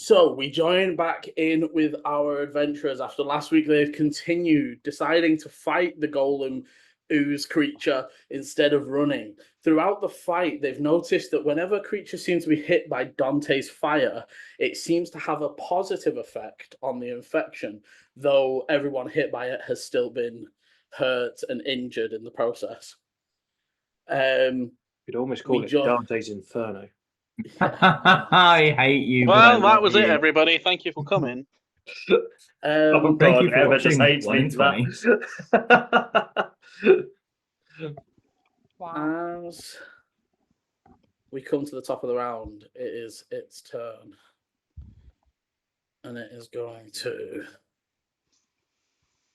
So we join back in with our adventurers after last week. They've continued deciding to fight the golem ooze creature instead of running. Throughout the fight, they've noticed that whenever creatures seem to be hit by Dante's fire, it seems to have a positive effect on the infection, though everyone hit by it has still been hurt and injured in the process. You'd almost call it Dante's Inferno. I hate you. Well, that was it, everybody. Thank you for coming. Oh thank you God, for Emma just watching hates me for 120. that. Wow. As we come to the top of the round, it is its turn. And it is going to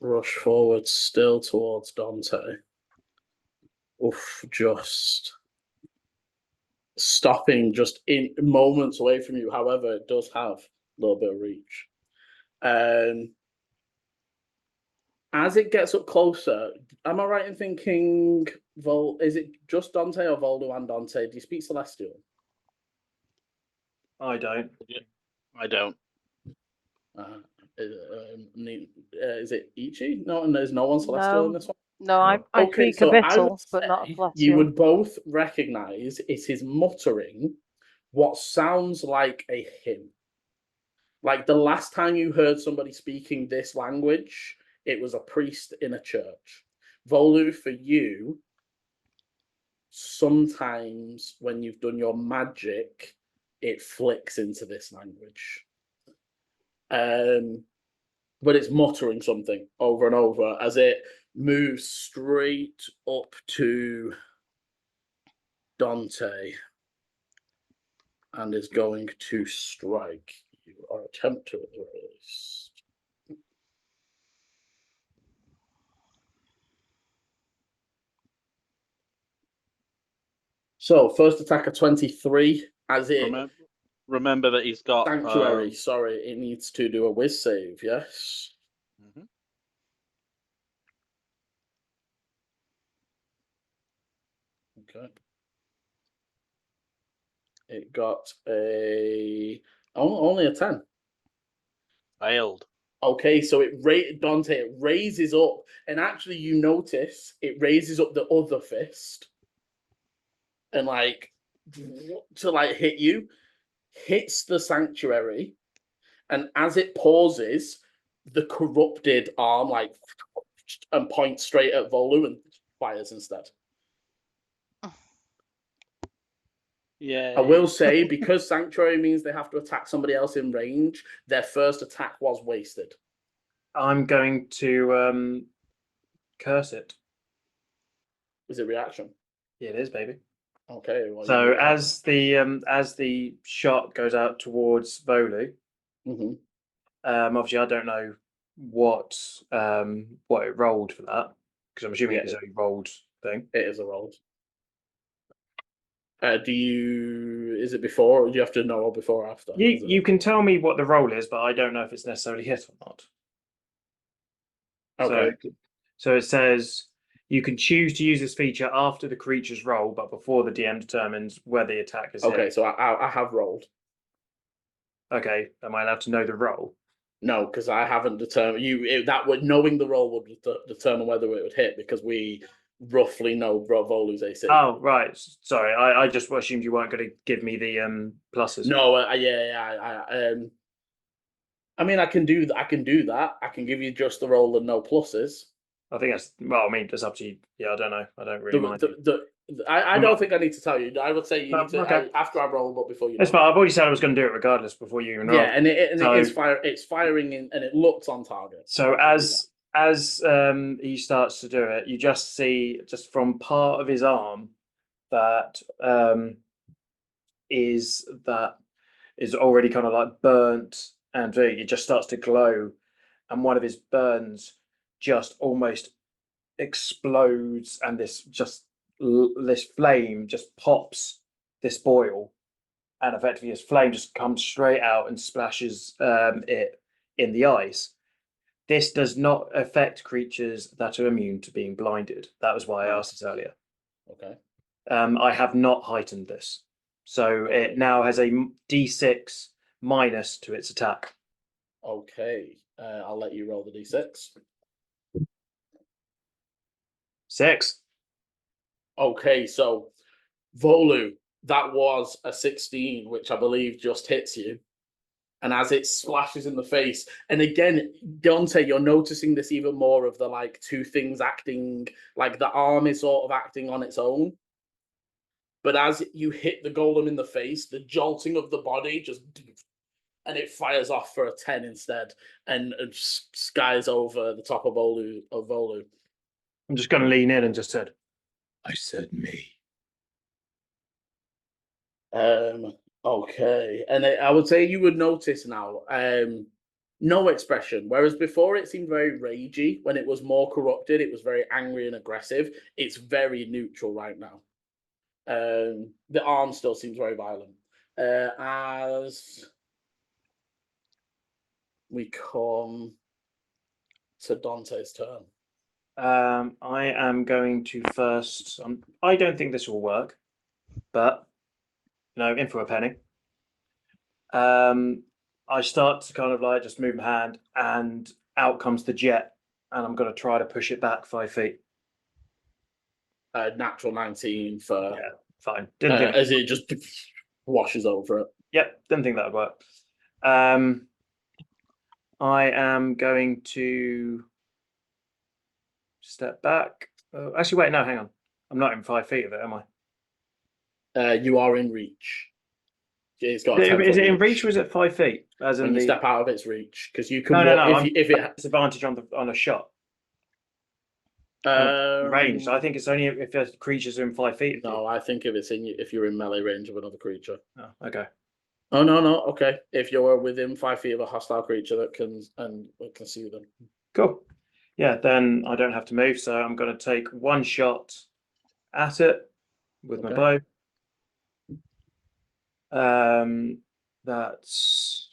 rush forward still towards Dante. Oof, just stopping just in moments away from you. However, it does have a little bit of reach. As it gets up closer, am I right in thinking, is it just Dante or Volu and Dante? Do you speak Celestial? I don't. I don't. Is it Ichi? No, and there's no one Celestial in this one? No, I speak a bittle, but not Celestial. You would both recognise it is muttering what sounds like a hymn. Like the last time you heard somebody speaking this language, it was a priest in a church. Volu, for you, sometimes when you've done your magic, it flicks into this language. But it's muttering something over and over as it moves straight up to Dante and is going to strike you or attempt to at least. So first attack of 23 as it remember that he's got sanctuary. Sorry, it needs to do a whiz save. Yes. Mm-hmm. Okay. It got only a 10. Failed. Okay, so Dante, it raises up, and actually you notice it raises up the other fist, and to hit you, hits the sanctuary, and as it pauses, the corrupted arm and points straight at Volu and fires instead. Yeah. I will say, because Sanctuary means they have to attack somebody else in range, their first attack was wasted. I'm going to curse it. Is it reaction? Yeah, it is, baby. Okay. Well, so as the shot goes out towards Volu, obviously I don't know what it rolled for that, because I'm assuming it's a rolled thing. It is a rolled. Is it before, or do you have to know before or after? You can tell me what the roll is, but I don't know if it's necessarily hit or not. Okay. So it says you can choose to use this feature after the creature's roll, but before the DM determines where the attack is hit. Okay, so I have rolled. Okay, am I allowed to know the roll? No, because I haven't determined. Knowing the roll would determine whether it would hit, because we roughly know Volu's AC. Oh, right. Sorry, I just assumed you weren't going to give me the pluses. No, I mean, I can do that. I can give you just the roll and no pluses. I think that's it's up to you. Yeah, I don't know. I don't really mind. I don't think I need to tell you. I would say you need to after I roll, but before you. It's fine. I've already said I was going to do it regardless before you even roll. Yeah, and it's firing in, and it looks on target. So as he starts to do it, you just see just from part of his arm that is already kind of like burnt, and it just starts to glow, and one of his burns just almost explodes, and this flame just pops this boil, and effectively his flame just comes straight out and splashes it in the ice. This does not affect creatures that are immune to being blinded. That was why I asked this earlier. Okay. I have not heightened this. So it now has a D6 minus to its attack. Okay, I'll let you roll the d6. 6. Okay, so Volu, that was a 16, which I believe just hits you. And as it splashes in the face, and again, Dante, you're noticing this even more of the like two things acting, like the arm is sort of acting on its own. But as you hit the golem in the face, the jolting of the body just, and it fires off for a 10 instead, and skies over the top of Volu. I'm just going to lean in and just said, I said me. Okay, and I would say you would notice now, no expression. Whereas before it seemed very ragey. When it was more corrupted, it was very angry and aggressive. It's very neutral right now. The arm still seems very violent. As we come to Dante's turn. I am going to first. I don't think this will work, but in for a penny. I start to kind of like just move my hand, and out comes the jet, and I'm going to try to push it back 5 feet. Natural 19 for fine. Didn't think as it just washes over it. Yep, didn't think that would work. I am going to step back. Actually, wait, no, hang on. I'm not in 5 feet of it, am I? You are in reach. It's got Is it in reach or is it 5 feet? As in when you step out of its reach, because you can. No. If it has disadvantage on a shot. Range. I think it's only if the creatures are in 5 feet. No, I think if you're in melee range of another creature. Oh, okay. Oh no. Okay, if you're within 5 feet of a hostile creature that can see them. Cool. Yeah, then I don't have to move, so I'm going to take one shot at it with my bow. That's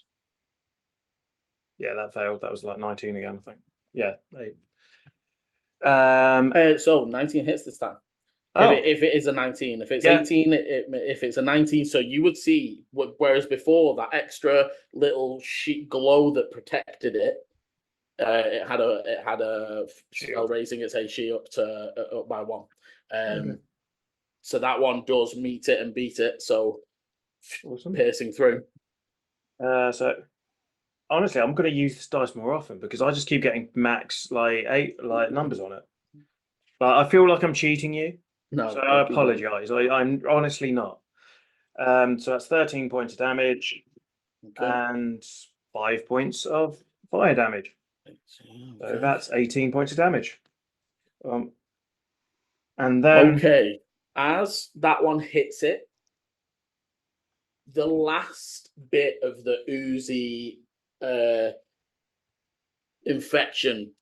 that failed. That was like 19 again, I think. Yeah, 8. So 19 hits this time. Oh. If it is a 19, if it's 18, if it's a 19, so you would see whereas before that extra little sheet glow that protected it, it had a spell raising its AC up by 1. So that one does meet it and beat it. So awesome. Piercing through. So honestly, I'm going to use this dice more often because I just keep getting max 8 numbers on it. But I feel like I'm cheating you. No, so I apologize. I'm honestly not. So that's 13 points of damage and 5 points of fire damage. So that's 18 points of damage. And then as that one hits it, the last bit of the oozy infection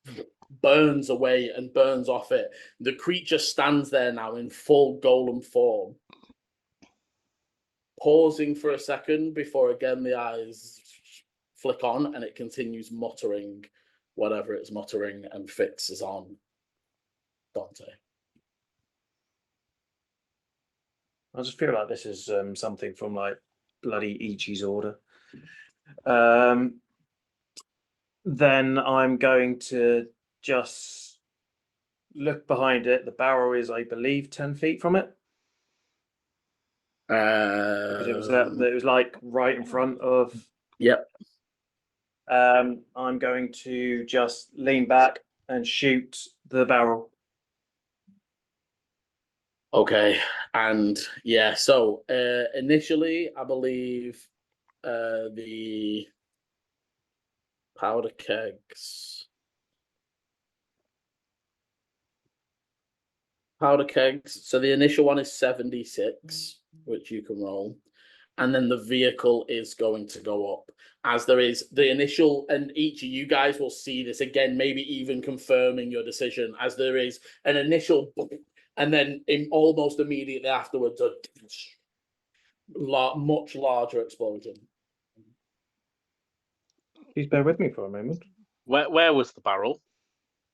burns away and burns off it. The creature stands there now in full golem form, pausing for a second before again the eyes flick on and it continues muttering whatever it's muttering and fixes on Dante. I just feel like this is something from like bloody Ichi's order. Then I'm going to just look behind it. The barrel is, I believe, 10 feet from it. Because it was like right in front of. Yep. I'm going to just lean back and shoot the barrel. Okay, and so initially, I believe the powder kegs. So the initial one is 76, which you can roll. And then the vehicle is going to go up. As there is the initial, and each of you guys will see this again, maybe even confirming your decision, as there is an initial, and then almost immediately afterwards, a much larger explosion. Please bear with me for a moment. Where was the barrel?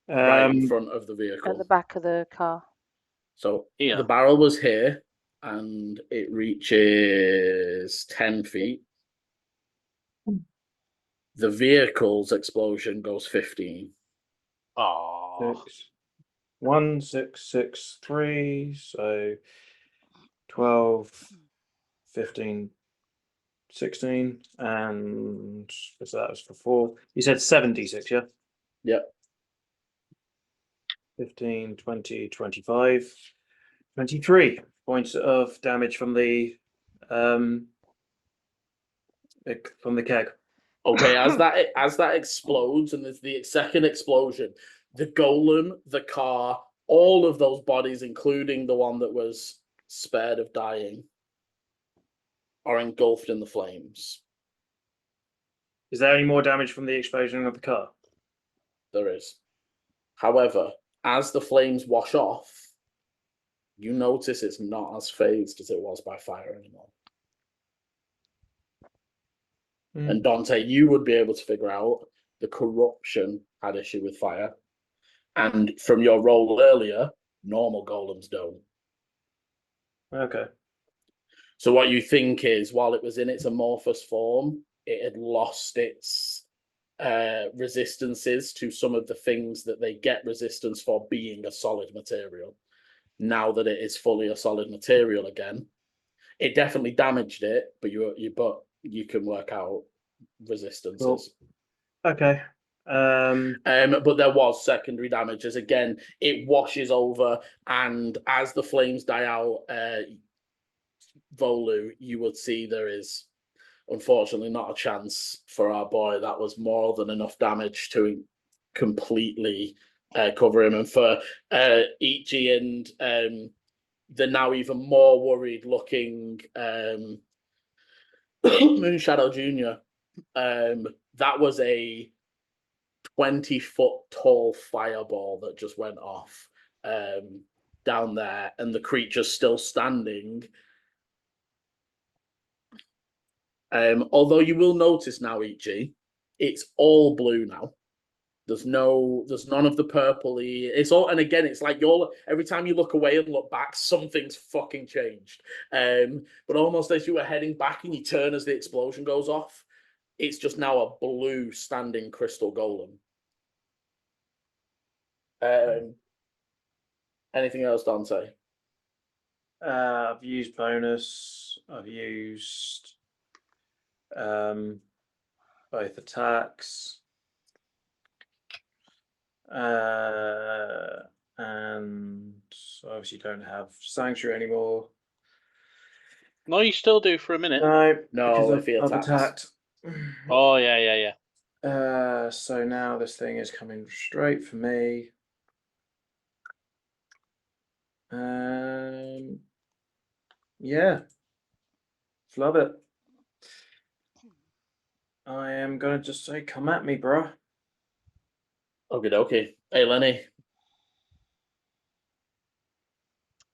Right in front of the vehicle. At the back of the car. So here. The barrel was here, and it reaches 10 feet. The vehicle's explosion goes 15. Oh, 6. 1, 6, 6, 3. So 12, 15, 16. And so that was for 4. You said 76, yeah? Yep. 15, 20, 25, 23 points of damage from the keg. Okay, as that explodes and there's the second explosion, the golem, the car, all of those bodies, including the one that was spared of dying, are engulfed in the flames. Is there any more damage from the explosion of the car? There is. However, as the flames wash off, you notice it's not as phased as it was by fire anymore. And Dante, you would be able to figure out the corruption had issue with fire. And from your roll earlier, normal golems don't. Okay. So what you think is, while it was in its amorphous form, it had lost its resistances to some of the things that they get resistance for being a solid material. Now that it is fully a solid material again, it definitely damaged it, but you can work out resistances. Cool. Okay. But there was secondary damage as again it washes over, and as the flames die out, Volu, you would see there is unfortunately not a chance for our boy. That was more than enough damage to completely cover him, and for Ichi and the now even more worried looking Moonshadow Jr. That was a 20-foot tall fireball that just went off down there, and the creature's still standing. Although you will notice now, Ichi, it's all blue now. There's none of the purpley. It's all, and again, it's like every time you look away and look back, something's fucking changed. But almost as you were heading back and you turn as the explosion goes off, it's just now a blue standing crystal golem. Anything else, Dante? I've used bonus. I've used both attacks. And obviously don't have Sanctuary anymore. no, you still do for a minute. No, because I've attacked. Oh, yeah. So now this thing is coming straight for me. Yeah. Love it. I am going to just say, come at me, bro. Okay. Hey, Lenny.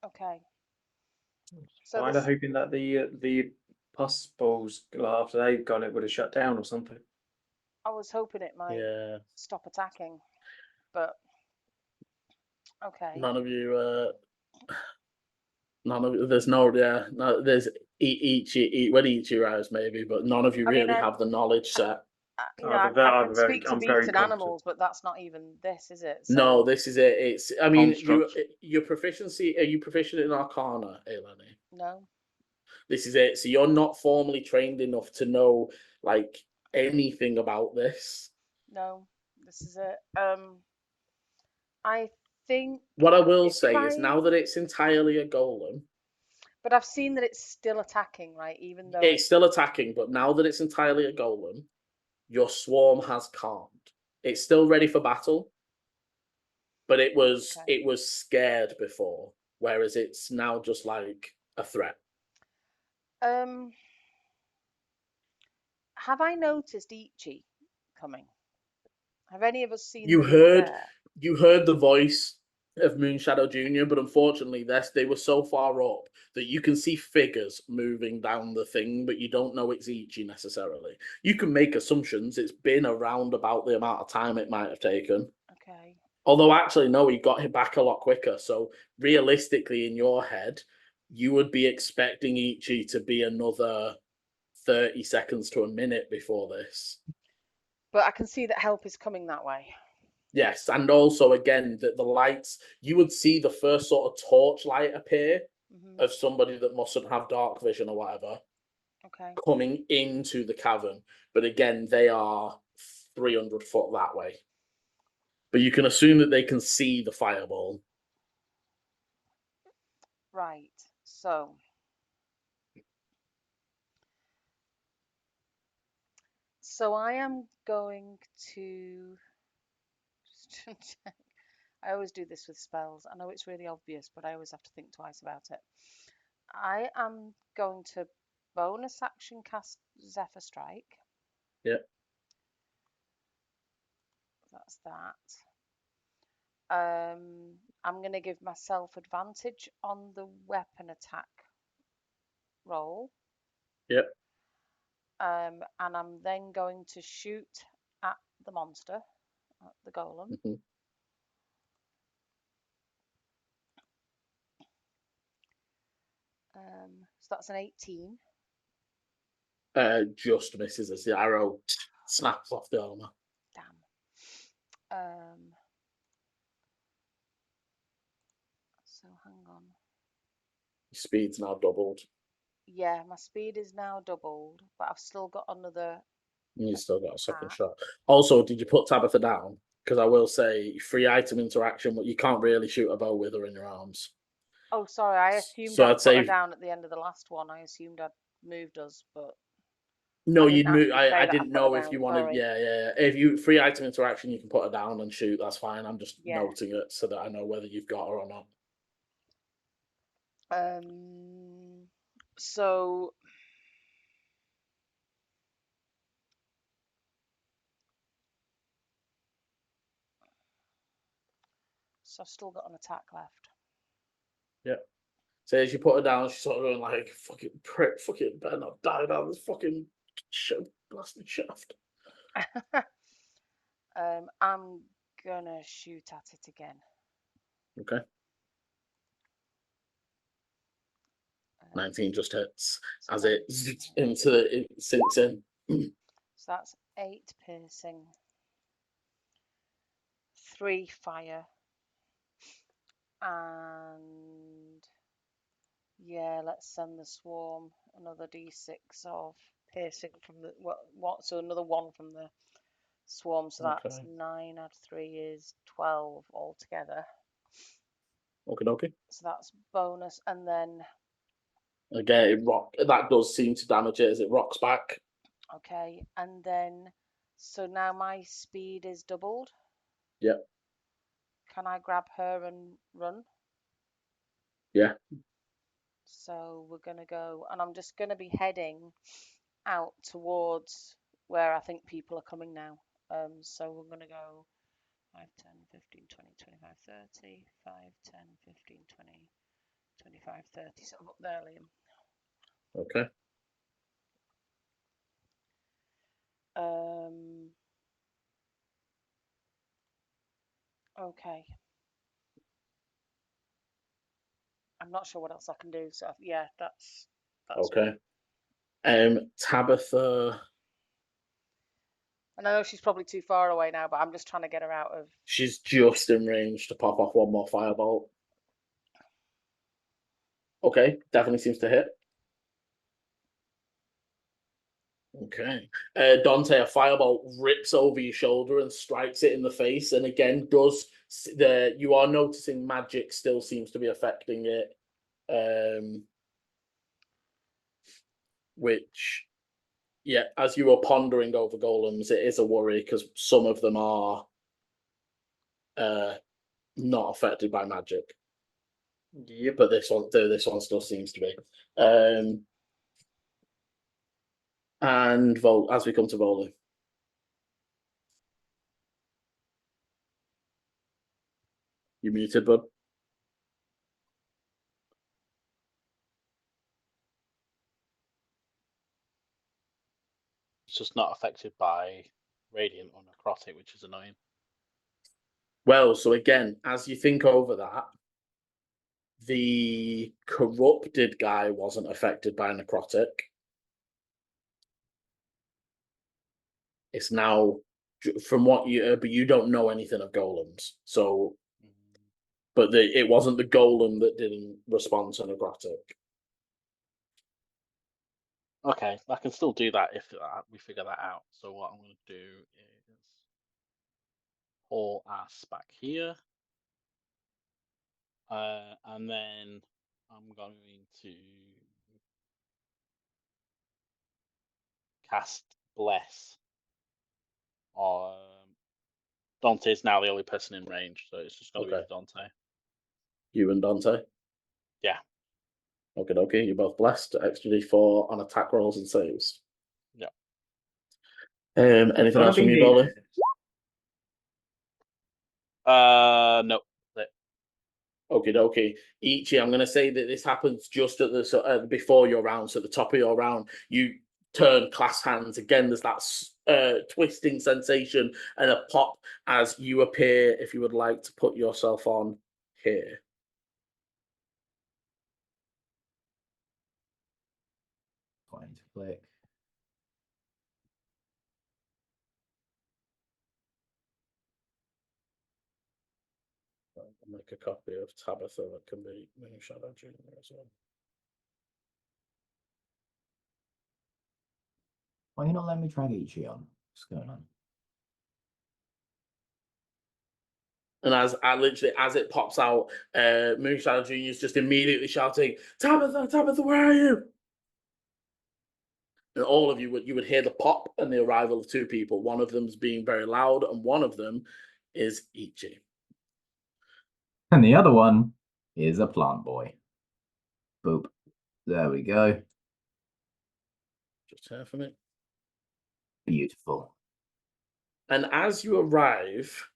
Okay. So Kind of hoping that the pus balls, after they've gone, it would have shut down or something. I was hoping it might stop attacking, but okay. None of you. There's there's Ichi when Ichi arrives maybe, but none of you really have the knowledge set. I can speak to beasts and animals, but that's not even this, is it? So... No, this is it. It's. I mean, your proficiency. Are you proficient in Arcana, Eleni? No. This is it. So you're not formally trained enough to know like anything about this. No, this is it. I think. What I will say is now that it's entirely a golem. But I've seen that it's still attacking, right? Even though it's still attacking, but now that it's entirely a golem, your swarm has calmed. It's still ready for battle, but it was scared before, whereas it's now just like a threat. Have I noticed Ichi coming? Have any of us seen? You heard the voice of Moonshadow Jr., but unfortunately, they were so far up that you can see figures moving down the thing, but you don't know it's Ichi necessarily. You can make assumptions. It's been around about the amount of time it might have taken. Okay. Although, actually, no, he got him back a lot quicker. So, realistically, in your head, you would be expecting Ichi to be another 30 seconds to a minute before this. But I can see that help is coming that way. Yes, and also again that the lights, you would see the first sort of torchlight appear of somebody that mustn't have dark vision or whatever Okay. coming into the cavern. But again, they are 300 foot that way. But you can assume that they can see the fireball. Right. So I am going to just check. I always do this with spells. I know it's really obvious, but I always have to think twice about it. I am going to bonus action cast Zephyr Strike. Yeah. That's that. I'm going to give myself advantage on the weapon attack roll. Yep. And I'm then going to shoot at the monster, at the golem. So that's an 18. Just misses as the arrow snaps off the armor. Damn. So hang on. Speed's now doubled. Yeah, my speed is now doubled, but I've still got another. You still got a second shot. Also, did you put Tabitha down? Because I will say, free item interaction, but you can't really shoot a bow with her in your arms. Oh, sorry, I assumed So I'd I'd put say her down at the end of the last one. I assumed I'd moved us, but no, I you'd didn't move. actually say I that I didn't put her know if down, you wanted. sorry. Yeah. If you free item interaction, you can put her down and shoot. That's fine. I'm just Yeah. noting it so that I know whether you've got her or not. So I've still got an attack left. Yeah. So as you put her down, she's sort of going like, "Fucking prick, fucking better not die down this fucking blasted shaft." I'm gonna shoot at it again. Okay. 19 just hits So as it sinks in. So that's 8 piercing, 3 fire, and yeah, let's send the swarm another d6 of piercing from the what? So another 1 from the swarm. So that's Okay. 9 add 3 is 12 altogether. Okay. So that's bonus, and then again that does seem to damage it as it rocks back. okay, and then so now my speed is doubled. Yep. Can I grab her and run? Yeah. So we're gonna go, and I'm just gonna be heading out towards where I think people are coming now. So we're gonna go 5, 10, 15, 20, 25, 30, 5, 10, 15, 20, 25, 30. So up there, Liam. Okay. Okay. I'm not sure what else I can do. So yeah, that's okay. Tabitha. And I know she's probably too far away now, but I'm just trying to get her out of. She's just in range to pop off one more firebolt. Okay, definitely seems to hit. Okay. Dante, a firebolt rips over your shoulder and strikes it in the face, and again you are noticing magic still seems to be affecting it. Which, yeah, as you were pondering over golems, it is a worry because some of them are not affected by magic. Yeah, but this one still seems to be. And as we come to Volley. You muted, bud. It's just not affected by radiant or necrotic, which is annoying. Well, so again, as you think over that, the corrupted guy wasn't affected by necrotic. It's now from what but you don't know anything of golems. So, but it wasn't the golem that didn't respond to necrotic. Okay, I can still do that if we figure that out. So what I'm going to do is haul ass back here. And then I'm going to cast Bless. Dante's now the only person in range, so it's just going to be Dante. You and Dante? Yeah. Okay. You're both blessed. Extra D4 on attack rolls and saves. Yeah. Anything else from you, Bowley? No. Okay. Ichi, I'm going to say that this happens just at the before your round, so at the top of your round, you turn class hands again. There's that twisting sensation and a pop as you appear. If you would like to put yourself on here. Going to click. I'll make a copy of Tabitha that can be Moonshadow Junior as well. Why are you not letting me drag Ichi on? What's going on? And as it pops out, Moonshadow Junior is just immediately shouting, Tabitha, where are you? And all of you would hear the pop and the arrival of two people. One of them's being very loud, and one of them is Ichi. And the other one is a plant boy. Boop. There we go. Just here for me. Beautiful. And as you arrive,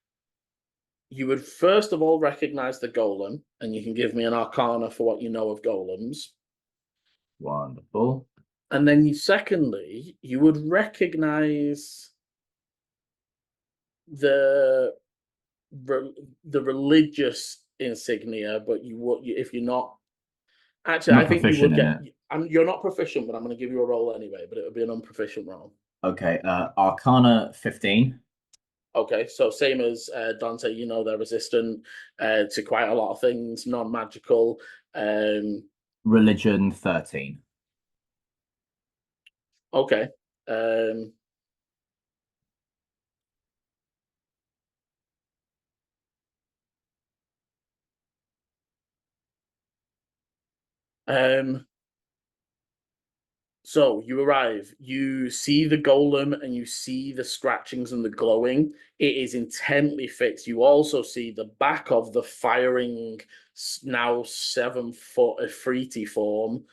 you would first of all recognize the golem, and you can give me an arcana for what you know of golems. Wonderful. And then secondly, you would recognize the religious insignia, but if you're not. Actually, I think you would get. You're not proficient, but I'm going to give you a roll anyway. But it would be an unproficient roll. Okay. Arcana 15. Okay, so same as Dante, you know they're resistant to quite a lot of things, non-magical. Religion 13. Okay. So you arrive, you see the golem and you see the scratchings and the glowing. It is intently fixed. You also see the back of the firing, now 7 foot Ifriti form,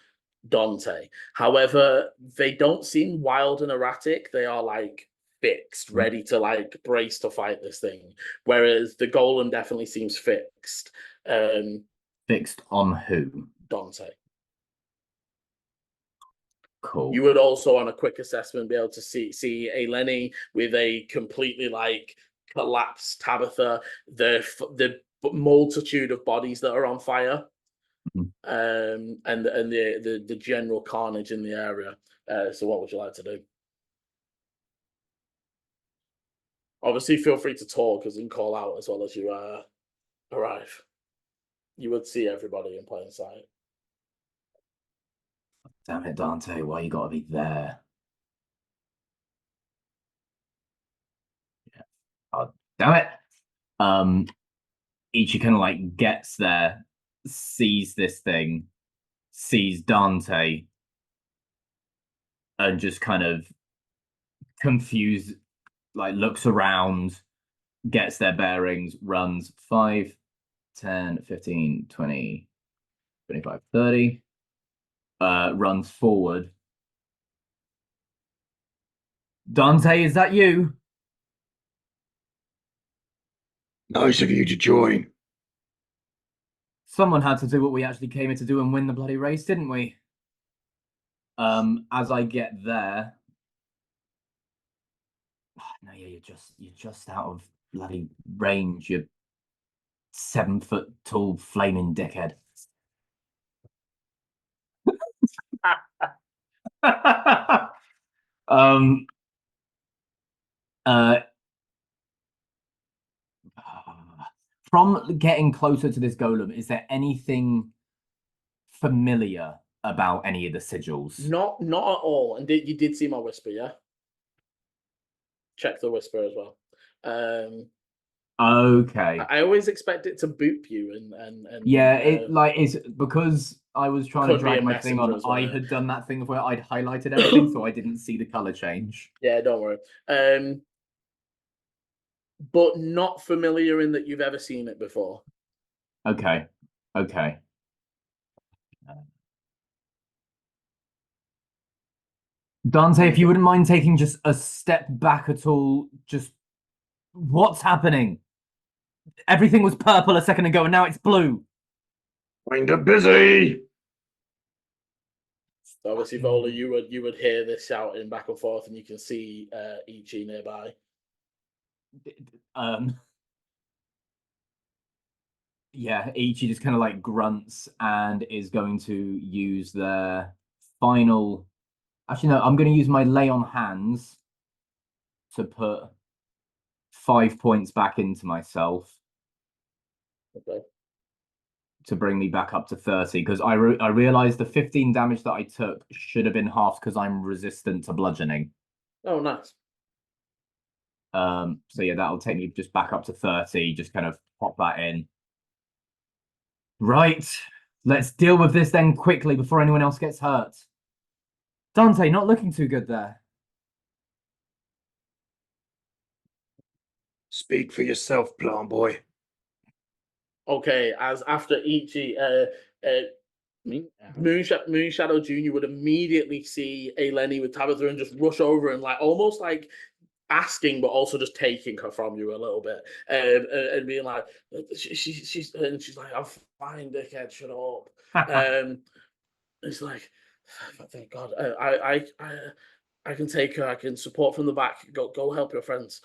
Dante. However, they don't seem wild and erratic. They are like fixed, ready to like brace to fight this thing. Whereas the golem definitely seems fixed. Fixed on who? Dante. Cool. You would also, on a quick assessment, be able to see a Lenny with a completely like collapsed Tabitha, the multitude of bodies that are on fire, and the general carnage in the area. So, what would you like to do? Obviously, feel free to talk as and call out as well as you arrive. You would see everybody in plain sight. Damn it, Dante, why you gotta be there? Yeah. Oh, damn it. Ichi kind of like gets there, sees this thing, sees Dante, and just kind of confused, like looks around, gets their bearings, runs 5, 10, 15, 20, 25, 30. Runs forward. Dante, is that you? Nice of you to join. Someone had to do what we actually came here to do and win the bloody race, didn't we? As I get there. No, yeah, you're just out of bloody range, you 7 foot tall flaming dickhead. From getting closer to this golem, is there anything familiar about any of the sigils? Not at all. And you did see my whisper, yeah? Check the whisper as well. Okay. I always expect it to boop you and Yeah, it's because I was trying to could be drag a my thing on. messenger as well, I yeah. had done that thing where I'd highlighted everything, so I didn't see the color change. Yeah, don't worry. But not familiar in that you've ever seen it before. Okay. Dante, if you wouldn't mind taking just a step back at all, just what's happening? Everything was purple a second ago, and now it's blue. Kinda busy. So obviously, Vola, you would hear this shouting back and forth, and you can see Ichi nearby. Yeah, Ichi just kind of like grunts and is going to use their final. Actually, no, I'm going to use my lay on hands to put 5 points back into myself. Okay. To bring me back up to 30, because I realized the 15 damage that I took should have been half because I'm resistant to bludgeoning. Oh, nice. So yeah, that'll take me just back up to 30. Just kind of pop that in. Right, let's deal with this then quickly before anyone else gets hurt. Dante, not looking too good there. Speak for yourself, plant boy. Okay, as after Ichi, Moonshadow Jr. would immediately see Eleni with Tabitha and just rush over and like almost like asking, but also just taking her from you a little bit, and being like, she's like, I'm fine, dickhead, shut up. It's like, thank God, I can take her, I can support from the back. Go help your friends.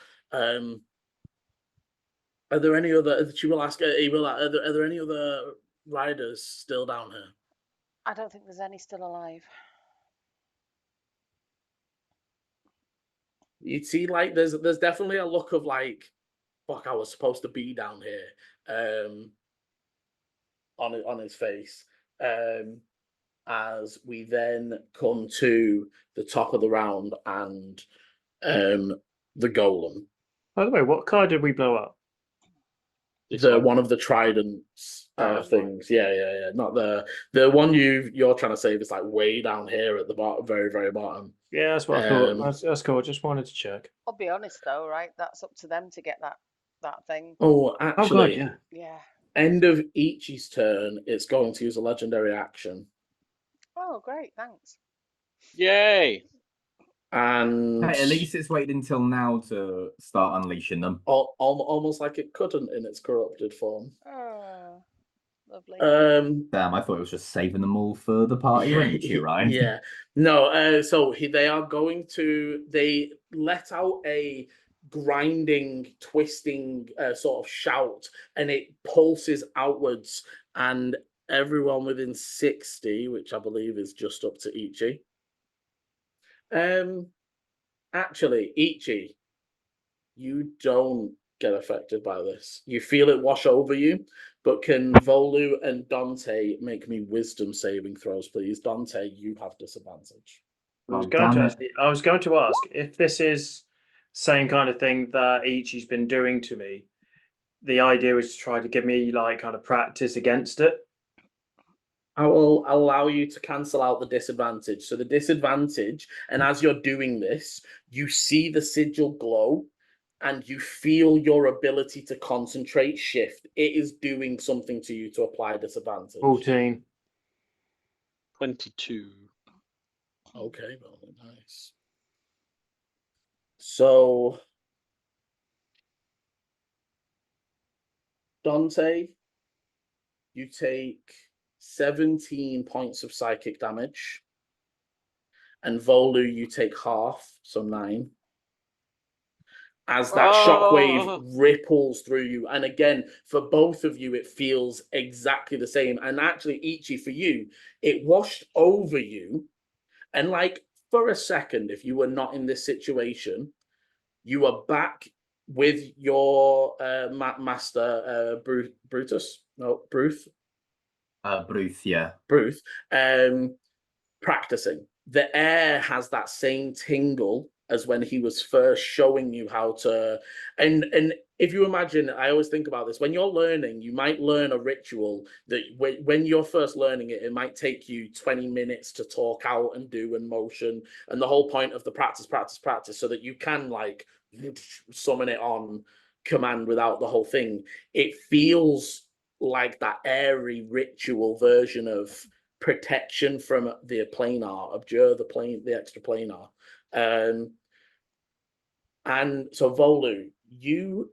Are there any other? She will ask. He will. Are there any other riders still down here? I don't think there's any still alive. You'd see like there's definitely a look of like, fuck, I was supposed to be down here, on his face. As we then come to the top of the round and the golem. By the way, what card did we blow up? One of the tridents things. Yeah. Not the one you're trying to save is like way down here at the bottom, very, very bottom. Yeah, that's what I thought. That's cool. I just wanted to check. I'll be honest though, right? That's up to them to get that thing. Oh, actually, God, yeah. Yeah. End of Ichi's turn, it's going to use a legendary action. Oh, great! Thanks. Yay! And Hey, at least it's waited until now to start unleashing them. almost like it couldn't in its corrupted form. Oh, lovely. Damn, I thought it was just saving them all for the party, weren't you, right? Yeah. No, so they are going to, they let out a grinding, twisting sort of shout, and it pulses outwards, and everyone within 60, which I believe is just up to Ichi. Actually, Ichi, you don't get affected by this. You feel it wash over you, but can Volu and Dante make me wisdom saving throws, please? Dante, you have disadvantage. I was going to ask if this is same kind of thing that Ichi's been doing to me. The idea is to try to give me like kind of practice against it. I will allow you to cancel out the disadvantage. So the disadvantage, and as you're doing this, you see the sigil glow and you feel your ability to concentrate shift. It is doing something to you to apply disadvantage. 14. 22. Okay, well, nice. So, Dante, you take 17 points of psychic damage. And Volu, you take half, so 9. As that shockwave ripples through you. And again, for both of you, it feels exactly the same. And actually, Ichi, for you, it washed over you. And like, for a second, if you were not in this situation, you are back with your master Brutus, no, Bruce, Bruce, yeah. Bruce, practicing. The air has that same tingle as when he was first showing you how to. And if you imagine, I always think about this. When you're learning, you might learn a ritual that when you're first learning it, it might take you 20 minutes to talk out and do and motion. And the whole point of the practice, so that you can like summon it on command without the whole thing. It feels like that airy ritual version of protection from the planar, abjure the extra planar. And so Volu, you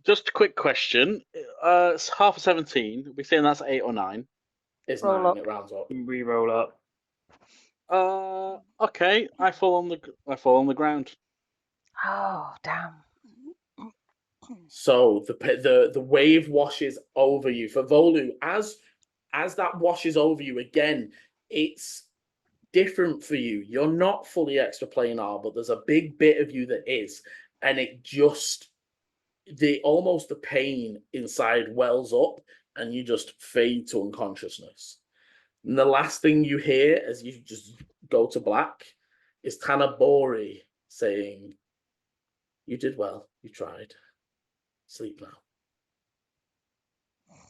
Just a quick question. It's half of 17. We're saying that's 8 or 9. is Roll 9, up. it rounds up. We roll up. Okay. I fall on the ground. Oh, damn. So the wave washes over you. For Volu, as that washes over you again, it's different for you. You're not fully extra planar, but there's a big bit of you that is, and it just almost the pain inside wells up, and you just fade to unconsciousness. And the last thing you hear as you just go to black is Tanabori saying, "You did well. You tried. Sleep now."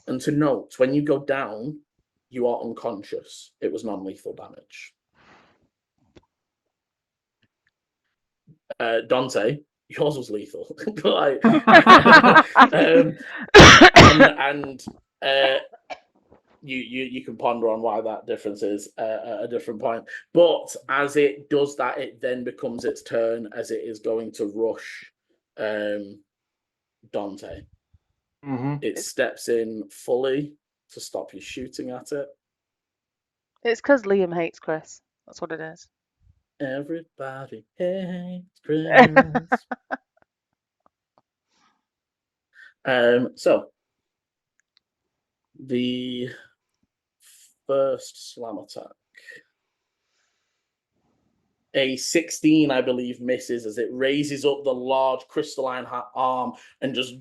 And to note, when you go down, you are unconscious. It was non-lethal damage. Dante, yours was lethal. Like, you can ponder on why that difference is at a different point. But as it does that, it then becomes its turn as it is going to rush Dante. Mm-hmm. It steps in fully to stop you shooting at it. It's because Liam hates Chris. That's what it is. Everybody hates Chris. So the first slam attack, a 16, I believe, misses as it raises up the large crystalline arm and just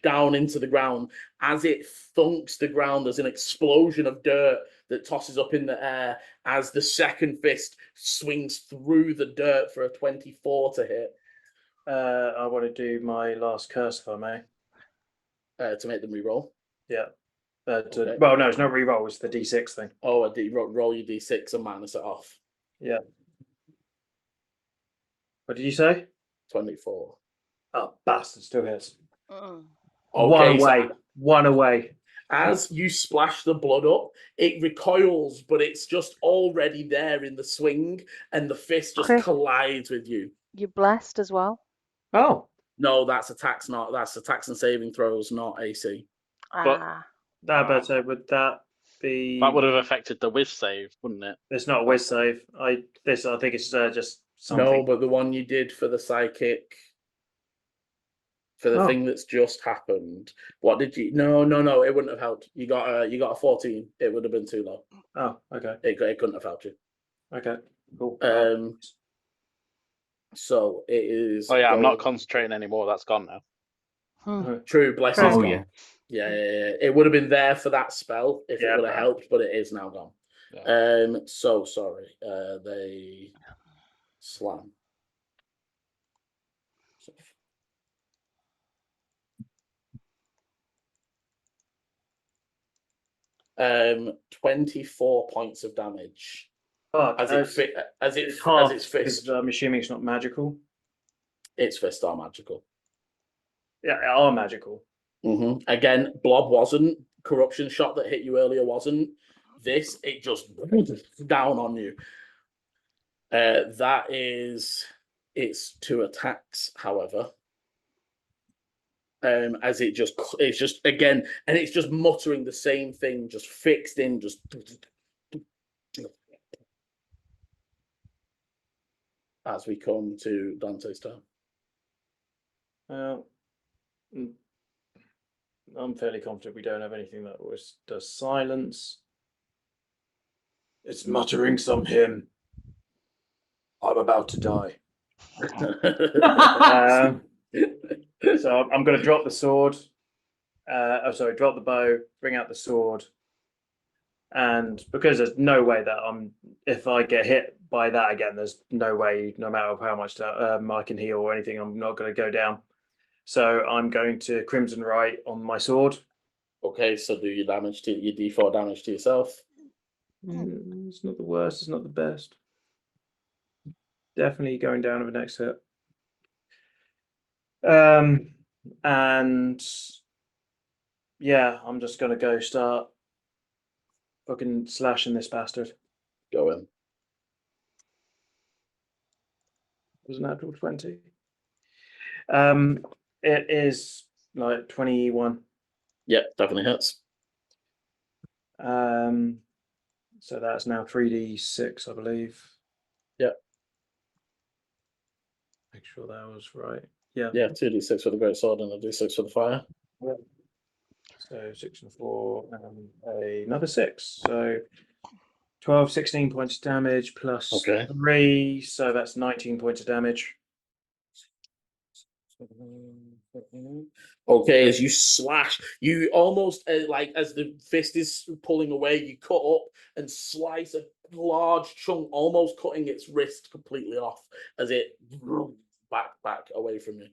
down into the ground. As it thunks the ground, there's an explosion of dirt that tosses up in the air as the second fist swings through the dirt for a 24 to hit. I want to do my last curse if I may. To make them reroll. Yeah. Okay. Well, no, it's not reroll. It's the D6 thing. Oh, roll your D6 and minus it off. Yeah. What did you say? 24. Oh, bastard! Still hits. Mm. Okay, One away. As you splash the blood up, it recoils, but it's just already there in the swing, and the fist just Chris. collides with you. You're blessed as well. Oh, No, that's attacks and saving throws, not AC. Ah. but would that be? That would have affected the whiz save, wouldn't it? It's not a whiz save. I think it's just something. No, but the one you did for the psychic, for the thing that's just happened. What did you? No, it wouldn't have helped. You got a 14. It would have been too low. Oh, okay. It couldn't have helped you. Okay, cool. So it is. Oh yeah, I'm not concentrating anymore. That's gone now. True, blessing. Oh, gone. Yeah. It would have been there for that spell if it would have helped, but it is now gone. Yeah. So sorry. They slam. 24 points of damage. As its fist. I'm assuming it's not magical. Its fists are magical. Yeah, they are magical. Mm-hmm. Again, Blob wasn't. Corruption shot that hit you earlier wasn't. This, it just down on you. That is its 2 attacks, however. As it's just again, and it's just muttering the same thing, just fixed in, just. As we come to Dante's turn. I'm fairly confident we don't have anything that does silence. It's muttering some hymn. I'm about to die. So I'm going to drop the sword. Drop the bow, bring out the sword. And because there's no way that if I get hit by that again, there's no way, no matter how much I can heal or anything, I'm not going to go down. So I'm going to Crimson Right on my sword. Okay, so do your damage to your D4 damage to yourself. It's not the worst, it's not the best. Definitely going down with the next hit. And yeah, I'm just gonna go start fucking slashing this bastard. Go in. It was a natural 20. It is like 21. Yep, definitely hits. So that's now 3d6, I believe. Yep. Make sure that was right. Yeah. Yeah, 2d6 for the great sword and a d6 for the fire. So 6 and 4 and another 6. So 12, 16 points of damage plus Okay. 3. So that's 19 points of damage. Okay, as you slash, you almost like as the fist is pulling away, you cut up and slice a large chunk, almost cutting its wrist completely off as it back away from you.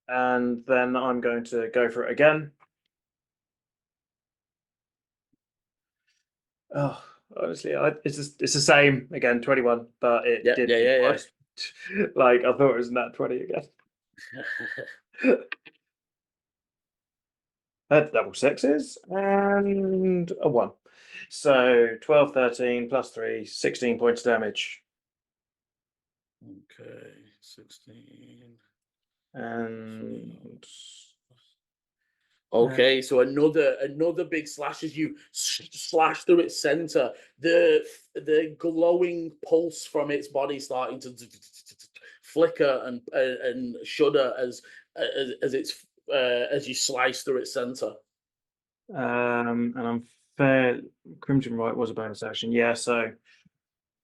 And then I'm going to go for it again. Oh, honestly, it's the same again, 21, but it did twice. Like I thought it was nat 20 again. Double sixes and a 1. So 12, 13 plus 3, 16 points damage. Okay, 16. And okay, so another big slash as you slash through its center. The glowing pulse from its body starting to flicker and shudder as you slice through its center. and I'm fair. Crimson Right was a bonus action, yeah. So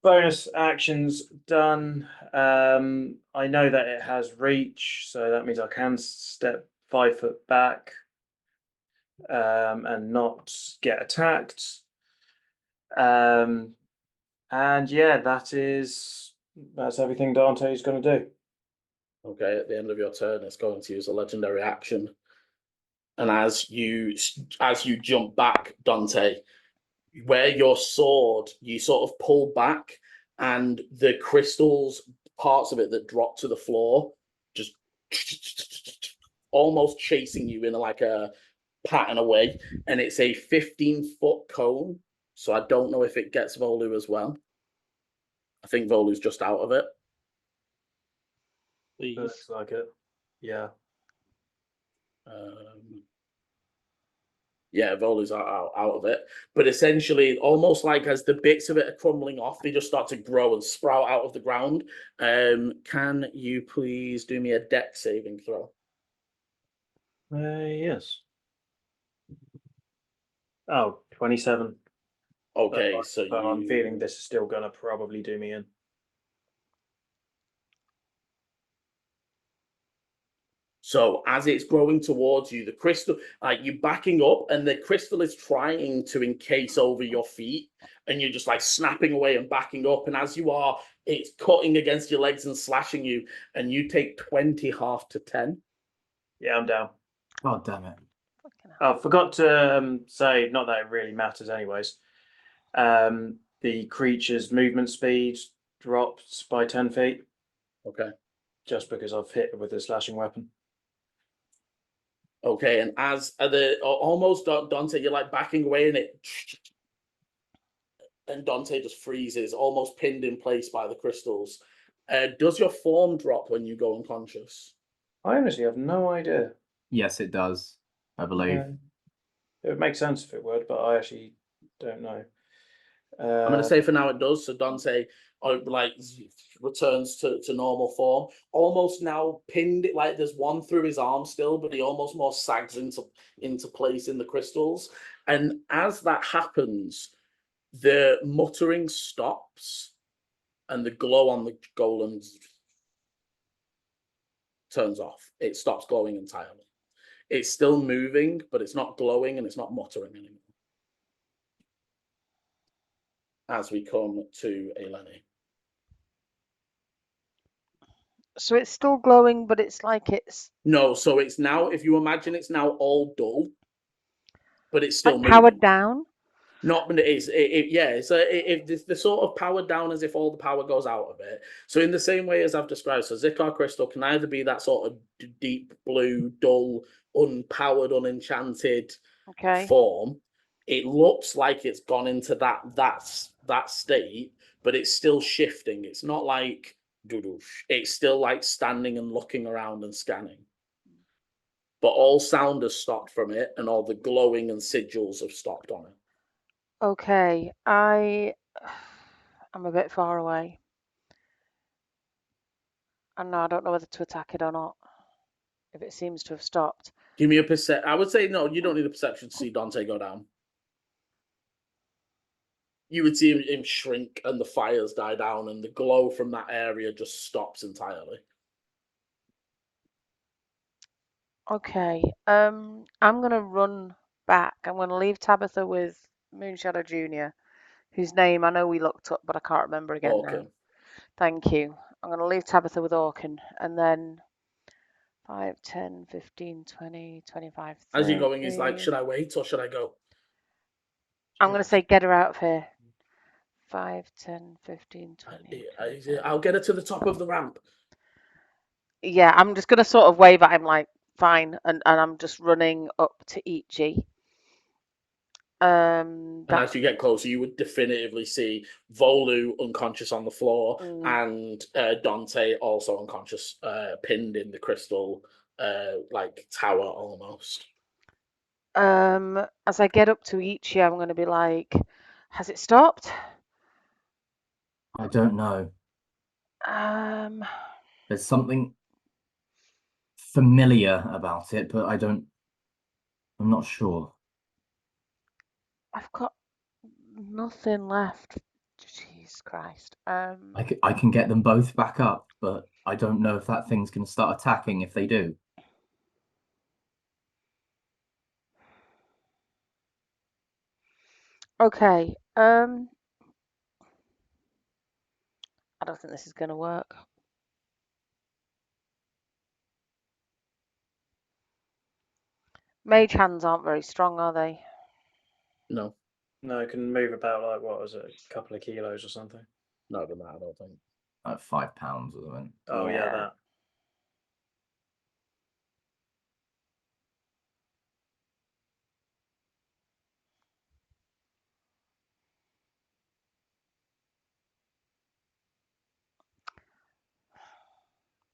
bonus actions done. I know that it has reach, so that means I can step 5 foot back. And not get attacked. And yeah, that's everything Dante's going to do. Okay, at the end of your turn, it's going to use a legendary action. And as you jump back, Dante, where your sword, you sort of pull back, and the crystals, parts of it that drop to the floor, just almost chasing you in like a pattern away. And it's a 15-foot cone, so I don't know if it gets Volu as well. I think Volu's just out of it. Please. Looks like it. Yeah. Yeah, Volu's out of it. But essentially, almost like as the bits of it are crumbling off, they just start to grow and sprout out of the ground. Can you please do me a dex saving throw? Yes. Oh, 27. Okay, but I'm feeling this is still going to probably do me in. So as it's growing towards you, the crystal, like you're backing up and the crystal is trying to encase over your feet and you're just like snapping away and backing up. And as you are, it's cutting against your legs and slashing you and you take 20 half to 10. Yeah, I'm down. Oh, damn it. I forgot to say, not that it really matters anyways, the creature's movement speed drops by 10 feet. Okay. Just because I've hit it with a slashing weapon. Okay, and as almost Dante, you're like backing away and Dante just freezes, almost pinned in place by the crystals. Does your form drop when you go unconscious? I honestly have no idea. Yes, it does, I believe. It would make sense if it would, but I actually don't know. I'm going to say for now it does. So Dante like returns to normal form, almost now pinned it, like there's one through his arm still, but he almost more sags into place in the crystals. And as that happens, the muttering stops and the glow on the golems turns off. It stops glowing entirely. It's still moving, but it's not glowing and it's not muttering anymore. As we come to Eleni. So it's still glowing, but it's like it's No, so it's now, if you imagine it's now all dull, but it's still like moving. powered down. Not, but it's the sort of powered down as if all the power goes out of it. So in the same way as I've described, so Zikar Crystal can either be that sort of deep blue, dull, unpowered, unenchanted Okay. form. It looks like it's gone into that state, but it's still shifting. It's not like it's still like standing and looking around and scanning. But all sound has stopped from it, and all the glowing and sigils have stopped on it. Okay. I'm a bit far away. And I don't know whether to attack it or not. If it seems to have stopped. Give me a percent. I would say no. You don't need a perception to see Dante go down. You would see him shrink, and the fires die down, and the glow from that area just stops entirely. Okay. I'm gonna run back. I'm gonna leave Tabitha with Moonshadow Jr., whose name I know we looked up, but I can't remember again now. Thank you. I'm gonna leave Tabitha with Orkin, and then 5, 10, 15, 20, 25, 30. As you're going, he's like, should I wait or should I go? I'm gonna say get her out of here. 5, 10, 15, 20. I'll get her to the top of the ramp. Yeah, I'm just gonna sort of wave at him like, fine, and I'm just running up to Ichi. And as you get closer, you would definitively see Volu unconscious on the floor and Dante also unconscious, pinned in the crystal like tower almost. As I get up to Ichi, I'm going to be like, has it stopped? I don't know. There's something familiar about it, but I'm not sure. I've got nothing left. Jesus Christ. I can get them both back up, but I don't know if that thing's going to start attacking if they do. Okay. I don't think this is going to work. Mage hands aren't very strong, are they? No. No, it can move about like, what was it, a couple of kilos or something. No, than that, I don't think. Like 5 pounds or something. Oh yeah, that.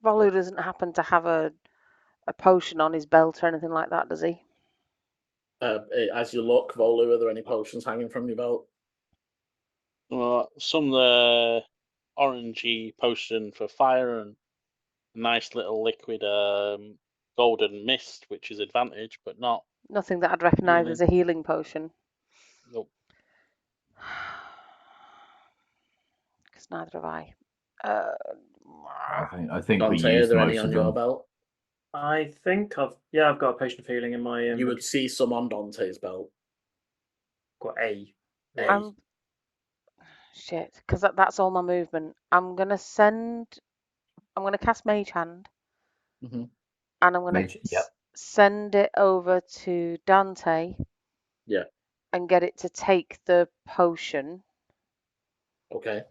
Volu doesn't happen to have a potion on his belt or anything like that, does he? As you look, Volu, are there any potions hanging from your belt? Well, some the orangey potion for fire and a nice little liquid golden mist, which is advantage, but not Nothing that I'd recognise as a healing potion. Nope. Because neither have I. I think we Dante, are used there most any on of your them. belt? I think I've got a potion of healing in my. You would see some on Dante's belt. Got a. Shit, because that's all my movement. I'm gonna cast Mage Hand, and I'm gonna send it over to Dante. Yeah. And get it to take the potion. Okay.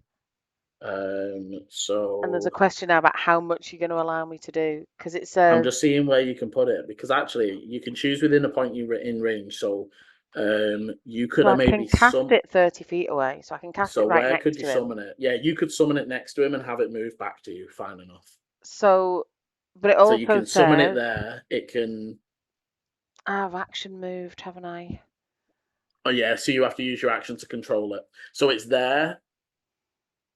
So. And there's a question now about how much you're going to allow me to do, because it says. I'm just seeing where you can put it, because actually you can choose within a point you were in range. So, you could I maybe can cast it 30 feet away, so I can cast it right where next could you to him. summon it? Yeah, you could summon it next to him and have it move back to you. Fine enough. So, but it also so you can summon it there. It can. I've action moved, haven't I? Oh yeah, so you have to use your action to control it. So it's there,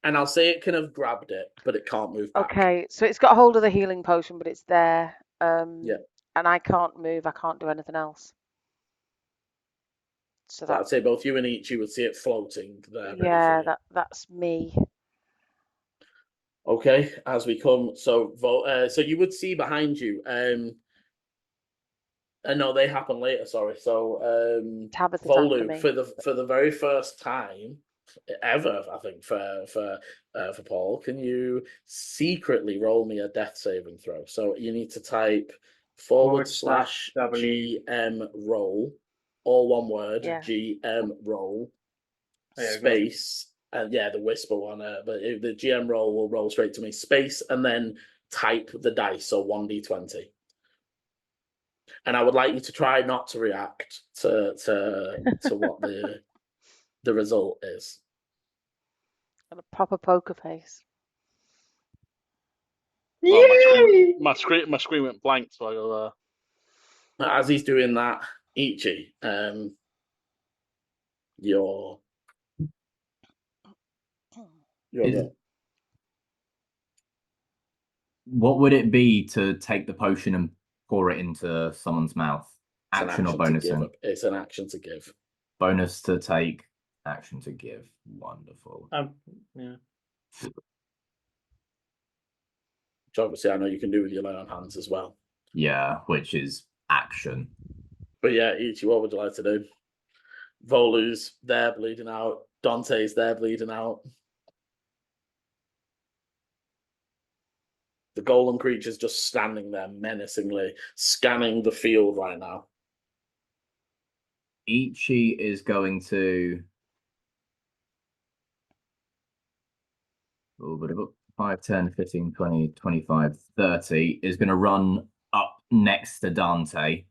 and I'll say it can have grabbed it, but it can't move back. Okay, so it's got hold of the healing potion, but it's there. Yeah. And I can't move. I can't do anything else. So I'd say both you and Ichi would see it floating there. Yeah, that's me. Okay, as we come, so so you would see behind you. No, they happen later. Sorry. So Tabitha's after Volu me. for the very first time ever, I think for Paul, can you secretly roll me a death saving throw? So you need to type /W GM roll, all one word, Yeah. GM roll, Oh, yeah, space, and yeah, the whisper one. But the GM roll will roll straight to me, space, and then type the dice, so 1d20. And I would like you to try not to react to what the result is. Got a proper poker face. Well, my screen went blank, so I go. As he's doing that, Ichi, you're Is- go. What would it be to take the potion and pour it into someone's mouth? It's an Action or to bonus? give. It's an action to give. Bonus to take, action to give. Wonderful. Yeah. Which obviously I know you can do with your lay on hands as well. Yeah, which is action. But yeah, Ichi, what would you like to do? Volu's there bleeding out. Dante's there bleeding out. The golem creature's just standing there menacingly, scanning the field right now. Ichi is going to 5, 10, 15, 20, 25, 30 is going to run up next to Dante.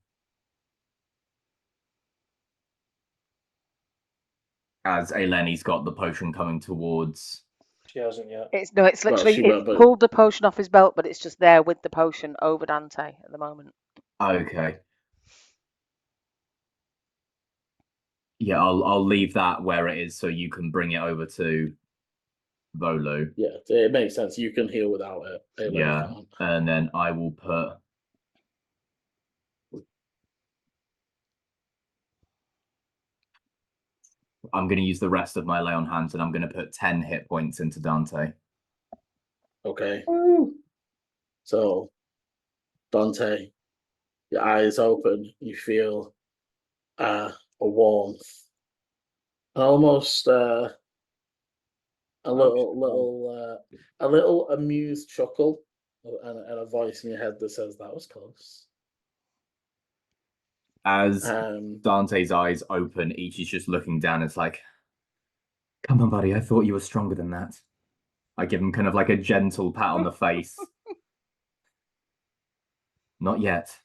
As Eleni's got the potion coming towards. She hasn't yet. It's literally she will, it's but- pulled the potion off his belt, but it's just there with the potion over Dante at the moment. Okay. Yeah, I'll leave that where it is so you can bring it over to Volu. Yeah, it makes sense. You can heal without it. Yeah, and then I will put. I'm going to use the rest of my lay on hands, and I'm going to put 10 hit points into Dante. Okay. So, Dante, your eyes open. You feel a warmth, almost a little amused chuckle, and a voice in your head that says, "That was close." As Dante's eyes open, Ichi's just looking down. It's like, come on, buddy. I thought you were stronger than that. I give him kind of like a gentle pat on the face. Not yet.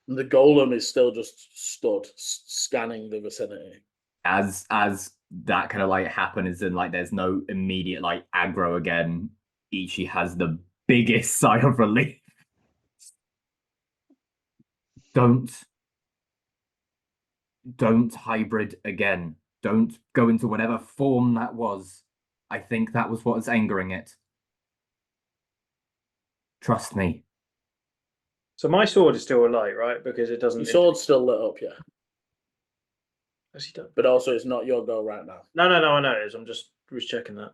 The golem is still just stood, scanning the vicinity. As that kind of like happens, and like there's no immediate like aggro again, Ichi has the biggest sigh of relief. Don't hybrid again. Don't go into whatever form that was. I think that was what was angering it. Trust me. So my sword is still alight, right? Because it doesn't. Your sword's still lit up, yeah. Has he done? But also, it's not your go right now. No, I know it is. I'm just checking that.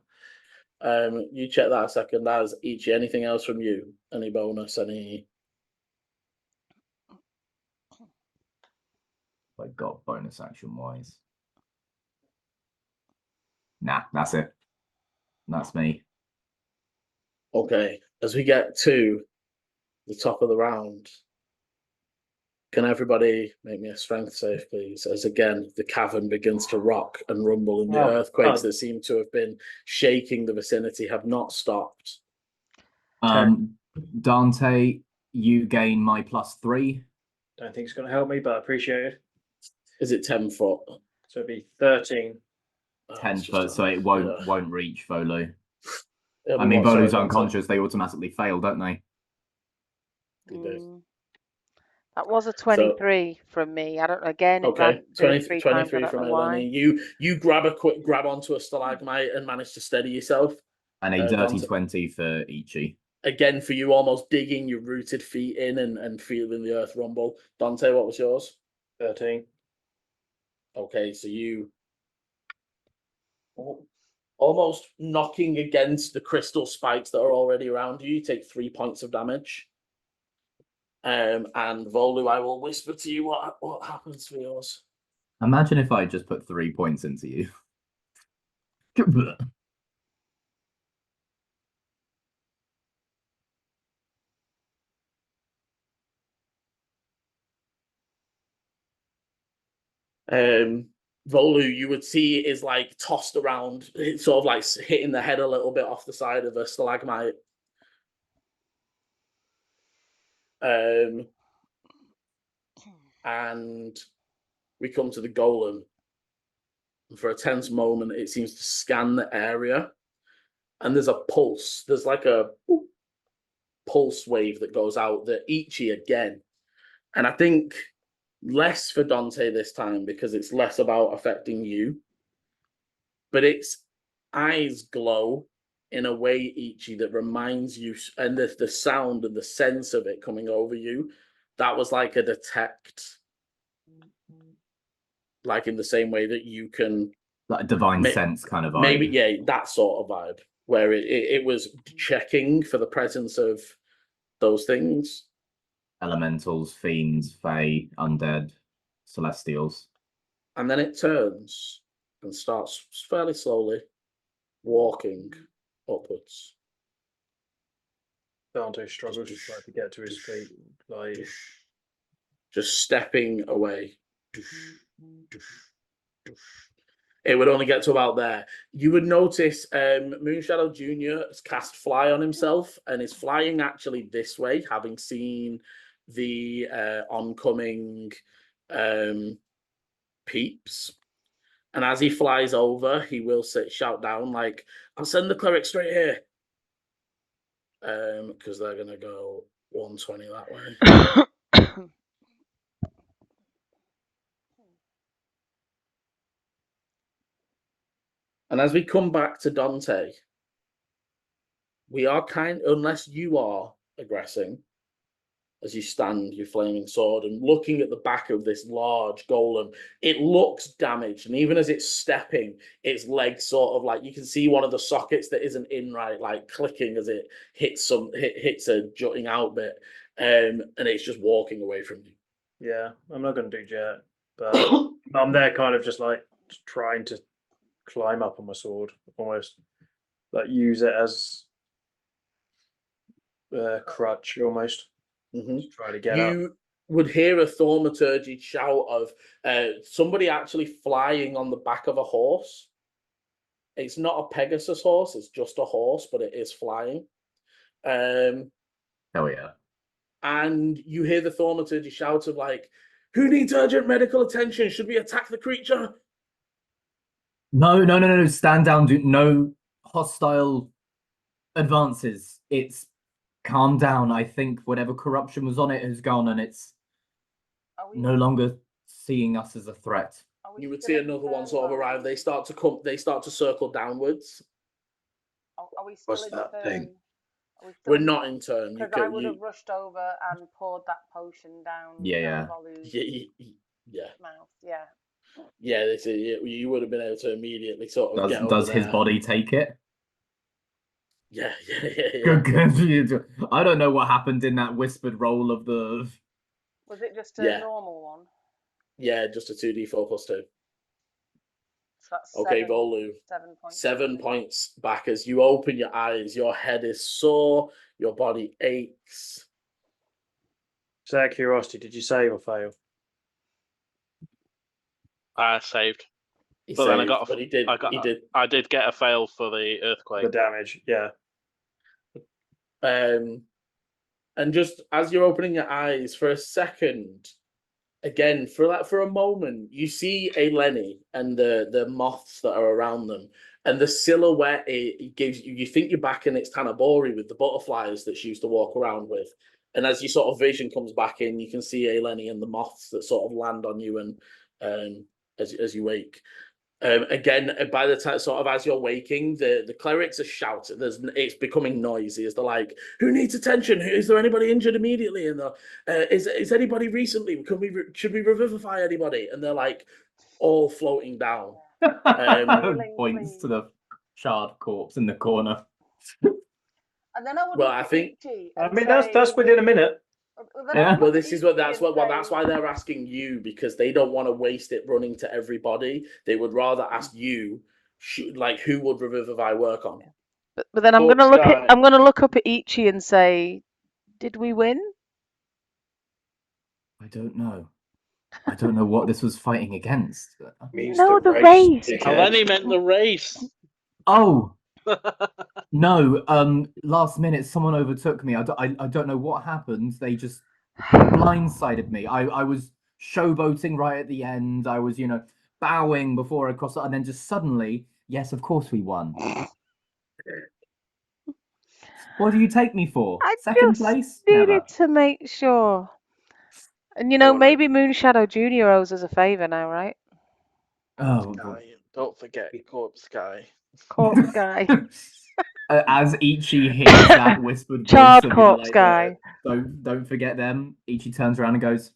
You check that a second. As Ichi, anything else from you? Any bonus? Any? I got bonus action wise. Nah, that's it. That's me. Okay. As we get to the top of the round, can everybody make me a strength save, please? As again, the cavern begins to rock and rumble, and the earthquakes that seem to have been shaking the vicinity have not stopped. Dante, you gain my +3. Don't think it's going to help me, but I appreciate it. Is it 10 foot? So it'd be 13. 10 foot, so it won't reach Volu. It'll I be mean, what, sorry, Volu's Dante? unconscious. They automatically fail, don't they? They do. That was a 23 from me. I don't know. Again, it Okay, ran 23 times. I don't from know why. Eleni. You grab a quick grab onto a stalagmite and manage to steady yourself. And a dirty Dante. 20 for Ichi. Again, for you, almost digging your rooted feet in and feeling the earth rumble. Dante, what was yours? 13. Okay, so you almost knocking against the crystal spikes that are already around you. You take 3 points of damage. And Volu, I will whisper to you what happens for yours. Imagine if I just put 3 points into you. Volu, you would see is like tossed around, it's sort of like hitting the head a little bit off the side of a stalagmite. And we come to the golem. And for a tense moment, it seems to scan the area. And there's a pulse. There's like a pulse wave that goes out that Ichi again. And I think less for Dante this time because it's less about affecting you. But its eyes glow in a way, Ichi, that reminds you, and the sound and the sense of it coming over you, that was like a detect, like in the same way that you can, like a divine sense kind of vibe. Maybe, yeah, that sort of vibe, where it was checking for the presence of those things. Elementals, fiends, fae, undead, celestials. And then it turns and starts fairly slowly walking upwards. Dante struggles to try to get to his feet, like just stepping away. It would only get to about there. You would notice Moonshadow Jr. has cast Fly on himself and is flying actually this way, having seen the oncoming peeps. And as he flies over, he will shout down like, "I'll send the cleric straight here." Because they're going to go 120 that way. And as we come back to Dante, we are unless you are aggressing, as you stand your flaming sword and looking at the back of this large golem, it looks damaged. And even as it's stepping, its legs sort of like, you can see one of the sockets that isn't in right, like clicking as it hits a jutting out bit. And it's just walking away from you. Yeah, I'm not going to do jet, but I'm there kind of just like trying to climb up on my sword, almost like use it as a crutch almost. Try to get you up. Would hear a thaumaturgy shout of somebody actually flying on the back of a horse. It's not a Pegasus horse, it's just a horse, but it is flying. Hell yeah. And you hear the thaumaturgy shout of like, "Who needs urgent medical attention? Should we attack the creature?" No. Stand down. No hostile advances. It's calm down. I think whatever corruption was on it has gone and it's no longer seeing us as a threat. You would see another one sort of arrive. They start to circle downwards. Are we still in that turn? thing? We're not in turn. Because I would have rushed over and poured that potion down. Yeah. Volu's mouth. Yeah. Yeah, you would have been able to immediately sort of get over Does his there. body take it? Yeah. Good. I don't know what happened in that whispered roll of the. Was it just a normal one? Yeah, just a 2d4 plus 2. So that's okay, Volu. 7 points back as you open your eyes. Your head is sore. Your body aches. Just out of curiosity, did you save or fail? I saved. Then I got. But he did. I did get a fail for the earthquake. The damage, yeah. And just as you're opening your eyes for a second, again for a moment, you see Eleni and the moths that are around them, and the silhouette it gives you. You think you're back in its Tanabori with the butterflies that she used to walk around with. And as your sort of vision comes back in, you can see Eleni and the moths that sort of land on you and as you wake. Again, by the time sort of as you're waking, the clerics are shouting. It's becoming noisy as they're like, "Who needs attention? Is there anybody injured immediately?" And is anybody recently? Should we revivify anybody? And they're like all floating down. Points to the charred corpse in the corner. And then I would Well, look I at think- Ichi I and mean, that's say- within a minute. then I Yeah. would Well, look at this is what Ichi that's and what well, that's say- why they're asking you, because they don't want to waste it running to everybody. They would rather ask you, like, who would Revivify work on? But then I'm Corpse gonna look guy. at I'm gonna look up at Ichi and say, did we win? I don't know. I don't know what this was fighting against. Means No, the race, race. Oh, then dickhead. he meant the race. Oh no! Last minute, someone overtook me. I don't know what happened. They just blindsided me. I was showboating right at the end. I was, bowing before I crossed, and then just suddenly, yes, of course we won. What do you take me for? I Second just place? needed Never. to make sure. And Go on, maybe Moonshadow Junior owes us a favor now, right? Oh, Guy, don't forget Corpse Guy. Corpse guy. As Ichi hears that whispered voice Charred of, corpse guy. don't forget them. Ichi turns around and goes,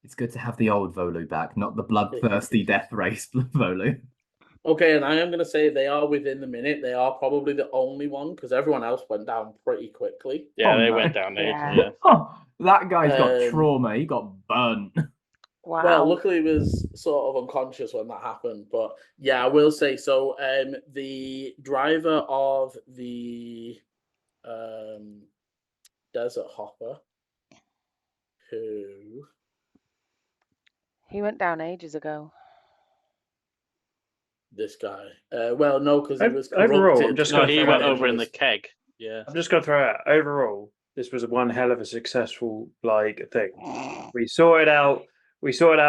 "It's good to have the old Volu back, not the bloodthirsty death race Volu." Okay, and I am going to say they are within the minute. They are probably the only one, because everyone else went down pretty quickly. Yeah, Oh, they no. went down there. Yeah. Yeah. Oh, that guy's got Um, trauma. He got burnt. Wow. Well, luckily he was sort of unconscious when that happened. But yeah, I will say so. The driver of the Desert Hopper, who He went down ages ago. this guy? Well, no, because he was Overall, I'm corrupted. just No, gonna he throw went out over in the was- keg. Yeah. I'm just going to throw out. Overall, this was one hell of a successful thing. We sorted out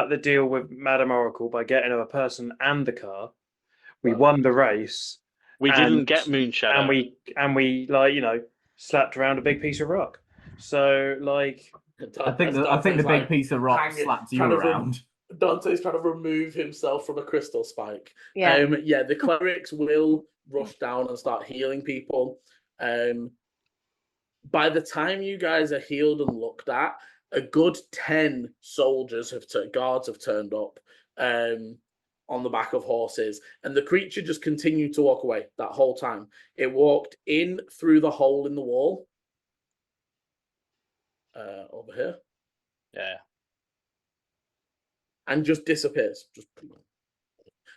the deal with Madame Oracle by getting her a person and the car. We won the race. We And- didn't get Moonshadow. and we slapped around a big piece of rock. So I think the big piece of rock hanging- slapped you trying to rem- around. Dante's trying to remove himself from a crystal spike. Yeah. Yeah, the clerics will rush down and start healing people. By the time you guys are healed and looked at, a good 10 soldiers guards have turned up on the back of horses, and the creature just continued to walk away that whole time. It walked in through the hole in the wall over here. Yeah. And just disappears.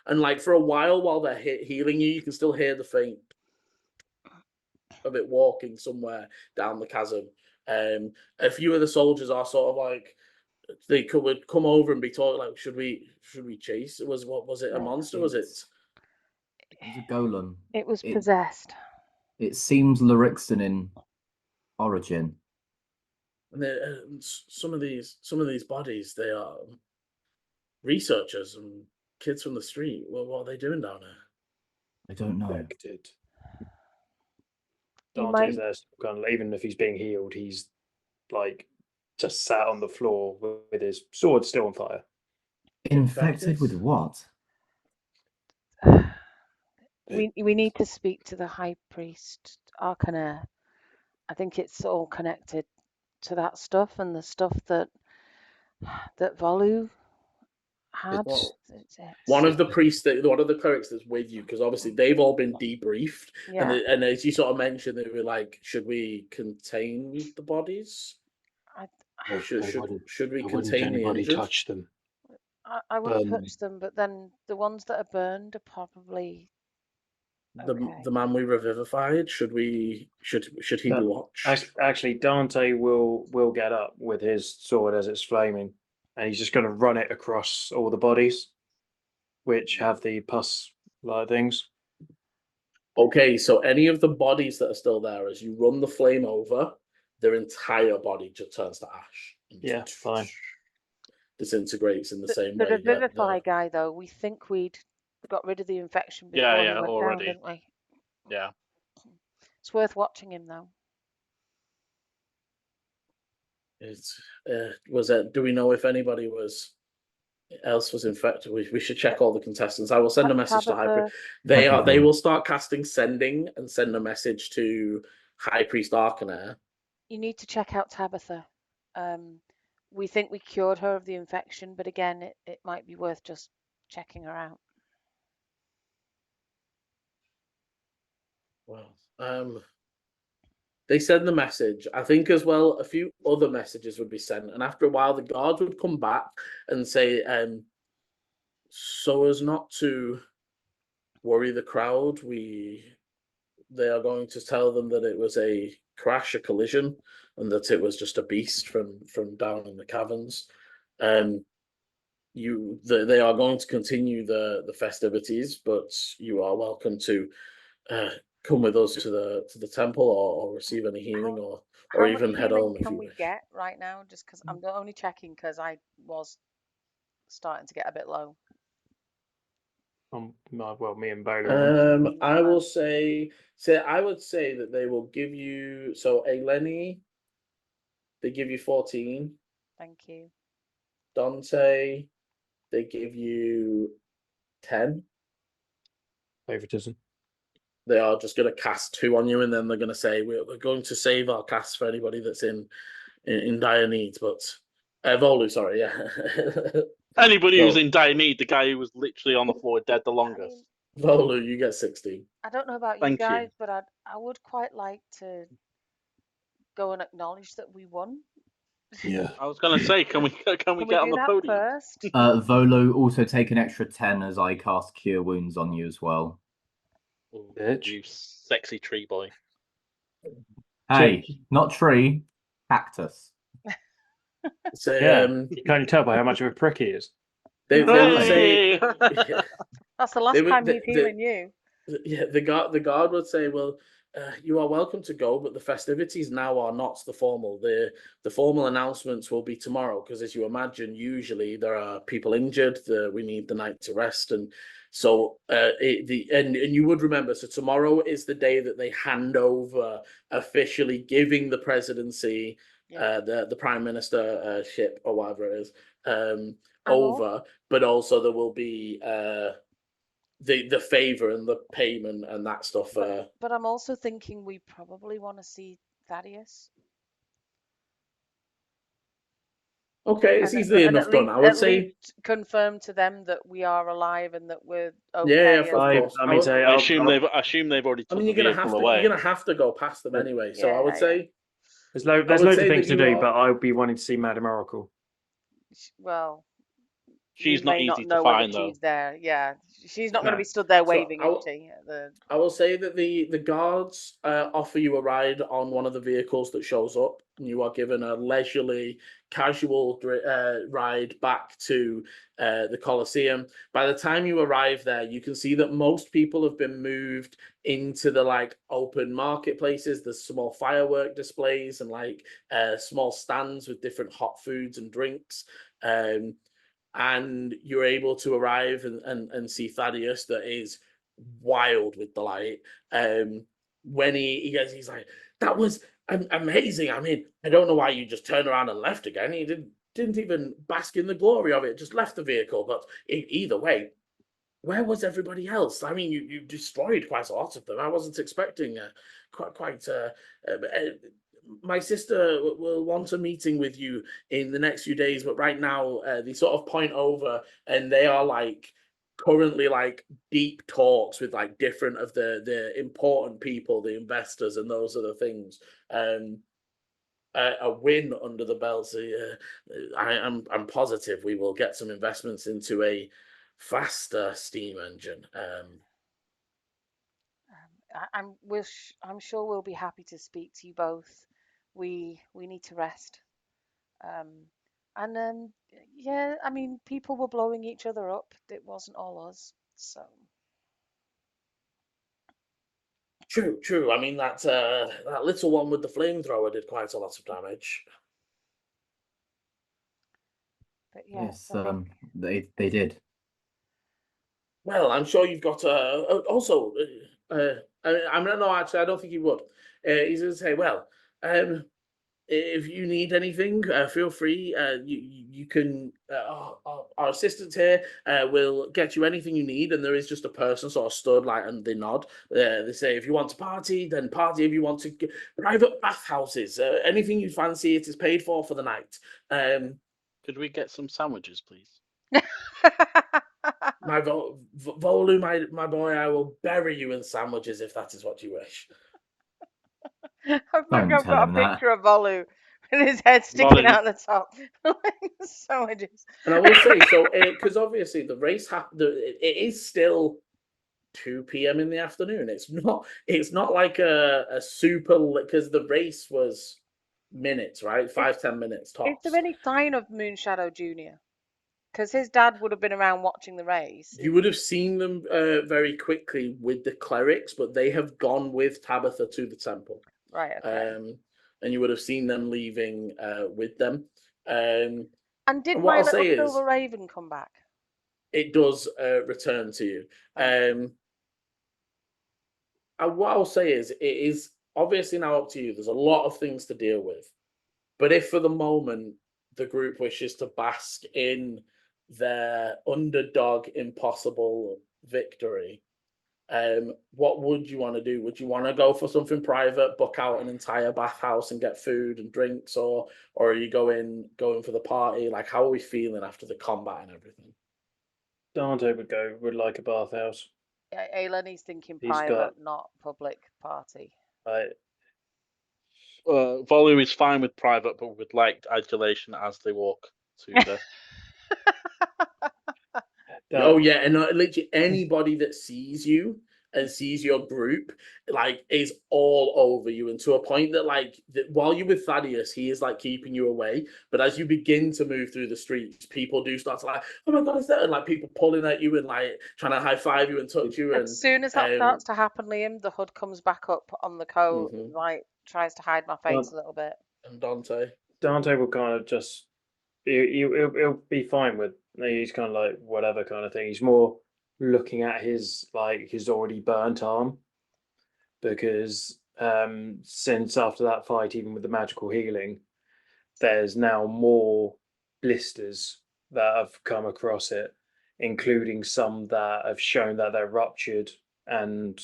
And like for a while they're healing you, you can still hear the faint of it walking somewhere down the chasm. A few of the soldiers are sort of like would come over and be talking like, should we chase? Was it a monster? Was it? It was a golem. It was possessed. It seems Lyrixan in origin. And some of these bodies, they are researchers and kids from the street. Well, what are they doing down there? I don't know. affected. You Dante's might- there, kind of, even if he's being healed, he's just sat on the floor with his sword still on fire. Infected with what? We need to speak to the high priest Arcana. I think it's all connected to that stuff and the stuff that Volu had. One of the clerics that's with you, because obviously they've all been debriefed, Yeah. and as you sort of mentioned, they were like, should we contain the bodies? Should we Wouldn't contain the anybody injured? touch them? I wouldn't burn touch them, but then the ones that are burned are probably okay. The man we revivified, should he be watched? Actually, Dante will get up with his sword as it's flaming, and he's just going to run it across all the bodies, which have the pus like things. Okay, so any of the bodies that are still there, as you run the flame over, their entire body just turns to ash. And Yeah, fine. Disintegrates in the same The way. that Revivify guy, though, we think we'd got rid of the infection before Yeah, he yeah, went already. down, didn't we? Yeah. It's worth watching him, though. Do we know if anybody else was infected? We should check all the contestants. I will send a message to High Priest. They will start casting sending and send a message to High Priest Arcana. You need to check out Tabitha. We think we cured her of the infection, but again, it might be worth just checking her out. Well, they send the message. I think as well a few other messages would be sent, and after a while the guards would come back and say, so as not to worry the crowd, they are going to tell them that it was a crash, a collision, and that it was just a beast from down in the caverns. They are going to continue the festivities, but you are welcome to come with us to the temple or receive any healing or How even much head healing home if can you we wish. get right now? Just because I'm only checking because I was starting to get a bit low. Well, me and Bowler. I will say I would say that they will give you Eleni, they give you 14. Thank you. Dante, they give you 10. Favoritism. They are just going to cast 2 on you, and then they're going to say we're going to save our cast for anybody that's in dire need. But Volu, sorry, yeah. Anybody who's No. in dire need, the guy who was literally on the floor dead the I longest. mean, Volu, you get 16. I don't know about you Thank you. guys, but I would quite like to go and acknowledge that we won. Yeah. I was going to say, can we get on do the that podium? first? Volo, also take an extra 10 as I cast Cure Wounds on you as well. Oh, Bitch. you sexy tree boy. Hey, not tree, cactus. So Yeah, you can only tell by how much of a prick he is. they would say, Hey! That's the last would- time the- he's the- healing you. yeah, the guard would say, well, you are welcome to go, but the festivities now are not the formal. The formal announcements will be tomorrow, because as you imagine, usually there are people injured. We need the night to rest, and so and you would remember. So tomorrow is the day that they hand over officially giving the presidency, Yeah. the prime minister ship or whatever it is, And over. But also there will be the favor and the payment and that stuff. But I'm also thinking we probably want to see Thaddeus. Okay, it's And easily enough done. I would at say, least confirm to them that we are alive and that we're yeah, okay. of course. I mean, say, I assume they've already I took mean, the vehicle away. you're gonna have to go past them anyway. So I would say, there's would loads of say things that to you do, are- but I'll be wanting to see Madam Oracle. Well, She's we not may easy not to know find, whether though. she's there. Yeah, she's not going to No. be stood there So waving, I is will- she? I will say that the guards offer you a ride on one of the vehicles that shows up, and you are given a leisurely, casual ride back to the Colosseum. By the time you arrive there, you can see that most people have been moved into the open marketplaces. There's small firework displays and small stands with different hot foods and drinks. And you're able to arrive and see Thaddeus, that is wild with delight. When he's like, that was amazing. I mean, I don't know why you just turned around and left again. He didn't even bask in the glory of it, just left the vehicle. But either way, where was everybody else? I mean, you destroyed quite a lot of them. I wasn't expecting my sister will want a meeting with you in the next few days, but right now they sort of point over, and they are currently deep talks with different of the important people, the investors, and those other things. A win under the belt. So I'm positive we will get some investments into a faster steam engine. I'm sure we'll be happy to speak to you both. We need to rest. Yeah, I mean, people were blowing each other up. It wasn't all us. So True. I mean, that little one with the flamethrower did quite a lot of damage. but yeah, Yes, I think they did. Well, I'm sure you've got also. I'm not. No, actually, I don't think he would. He's going to say, well, if you need anything, feel free. You can. Our assistant here will get you anything you need, and there is just a person sort of stood and they nod. They say, if you want to party, then party. If you want to private bathhouses, anything you fancy, it is paid for the night. Could we get some sandwiches, please? Volu, my boy, I will bury you in sandwiches if that is what you wish. I think Don't I've tell got a him that. picture of Volu with his head sticking Volu. out the top. Sandwiches. And I will say, so because obviously the race it is still 2 p.m. in the afternoon. It's not like a super, because the race was minutes, right? 5-10 minutes Is tops. there any sign of Moonshadow Jr.? Because his dad would have been around watching the race. You would have seen them very quickly with the clerics, but they have gone with Tabitha to the temple. Right, okay. And you would have seen them leaving with them. And And did what my I'll little say is, silver raven come back? it does return to you. Thank And what I'll say is, it is obviously now up to you. There's a lot of things to deal with. But if for the moment the group wishes to bask in their underdog impossible victory, what would you want to do? Would you want to go for something private, book out an entire bathhouse and get food and drinks, or are you going for the party? Like, how are we feeling after the combat and everything? Dante would like a bathhouse. Yeah, Eleni's thinking He's private, got- not public party. Right. Volu is fine with private, but would like adulation as they walk to the. Oh yeah, and literally anybody that sees you and sees your group, like, is all over you, and to a point that, like, while you're with Thaddeus, he is like keeping you away. But as you begin to move through the streets, people do start to, like, oh my god, is that? And like people pulling at you and like trying to high five you and touch you. And As soon as that starts to happen, Liam, the hood comes back up on the coat, like tries to hide my face a little bit. And Dante will kind of just he'll be fine with. He's kind of like whatever kind of thing. He's more looking at his already burnt arm, because since after that fight, even with the magical healing, there's now more blisters that have come across it, including some that have shown that they're ruptured and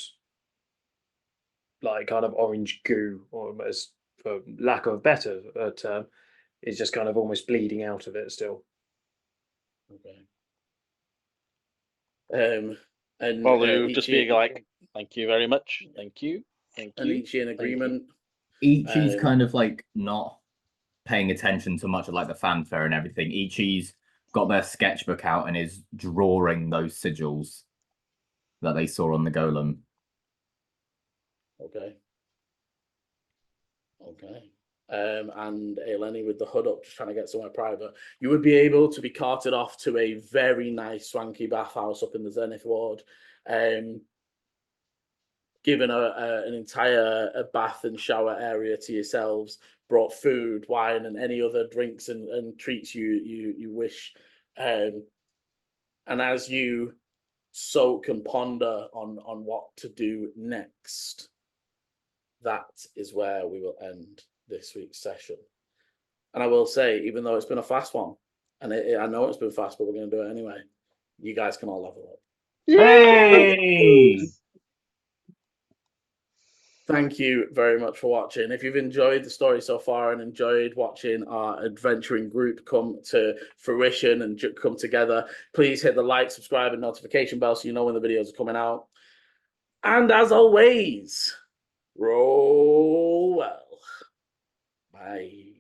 like kind of orange goo, or as for lack of a better term, is just kind of almost bleeding out of it still. Okay. And Volu just being like, thank you very much, thank you. And Ichi in agreement. Ichi's kind of like not paying attention to much of like the fanfare and everything. Ichi's got their sketchbook out and is drawing those sigils that they saw on the golem. Okay. And Eleni with the hood up, just trying to get somewhere private. You would be able to be carted off to a very nice, swanky bathhouse up in the Zenith Ward, given an entire bath and shower area to yourselves, brought food, wine, and any other drinks and treats you wish. And as you soak and ponder on what to do next, that is where we will end this week's session. And I will say, even though it's been a fast one, and I know it's been fast, but we're going to do it anyway, you guys can all level up. Hey! Thank you very much for watching. If you've enjoyed the story so far and enjoyed watching our adventuring group come to fruition and come together, please hit the like, subscribe, and notification bell so you know when the videos are coming out. And as always, roll well. Bye.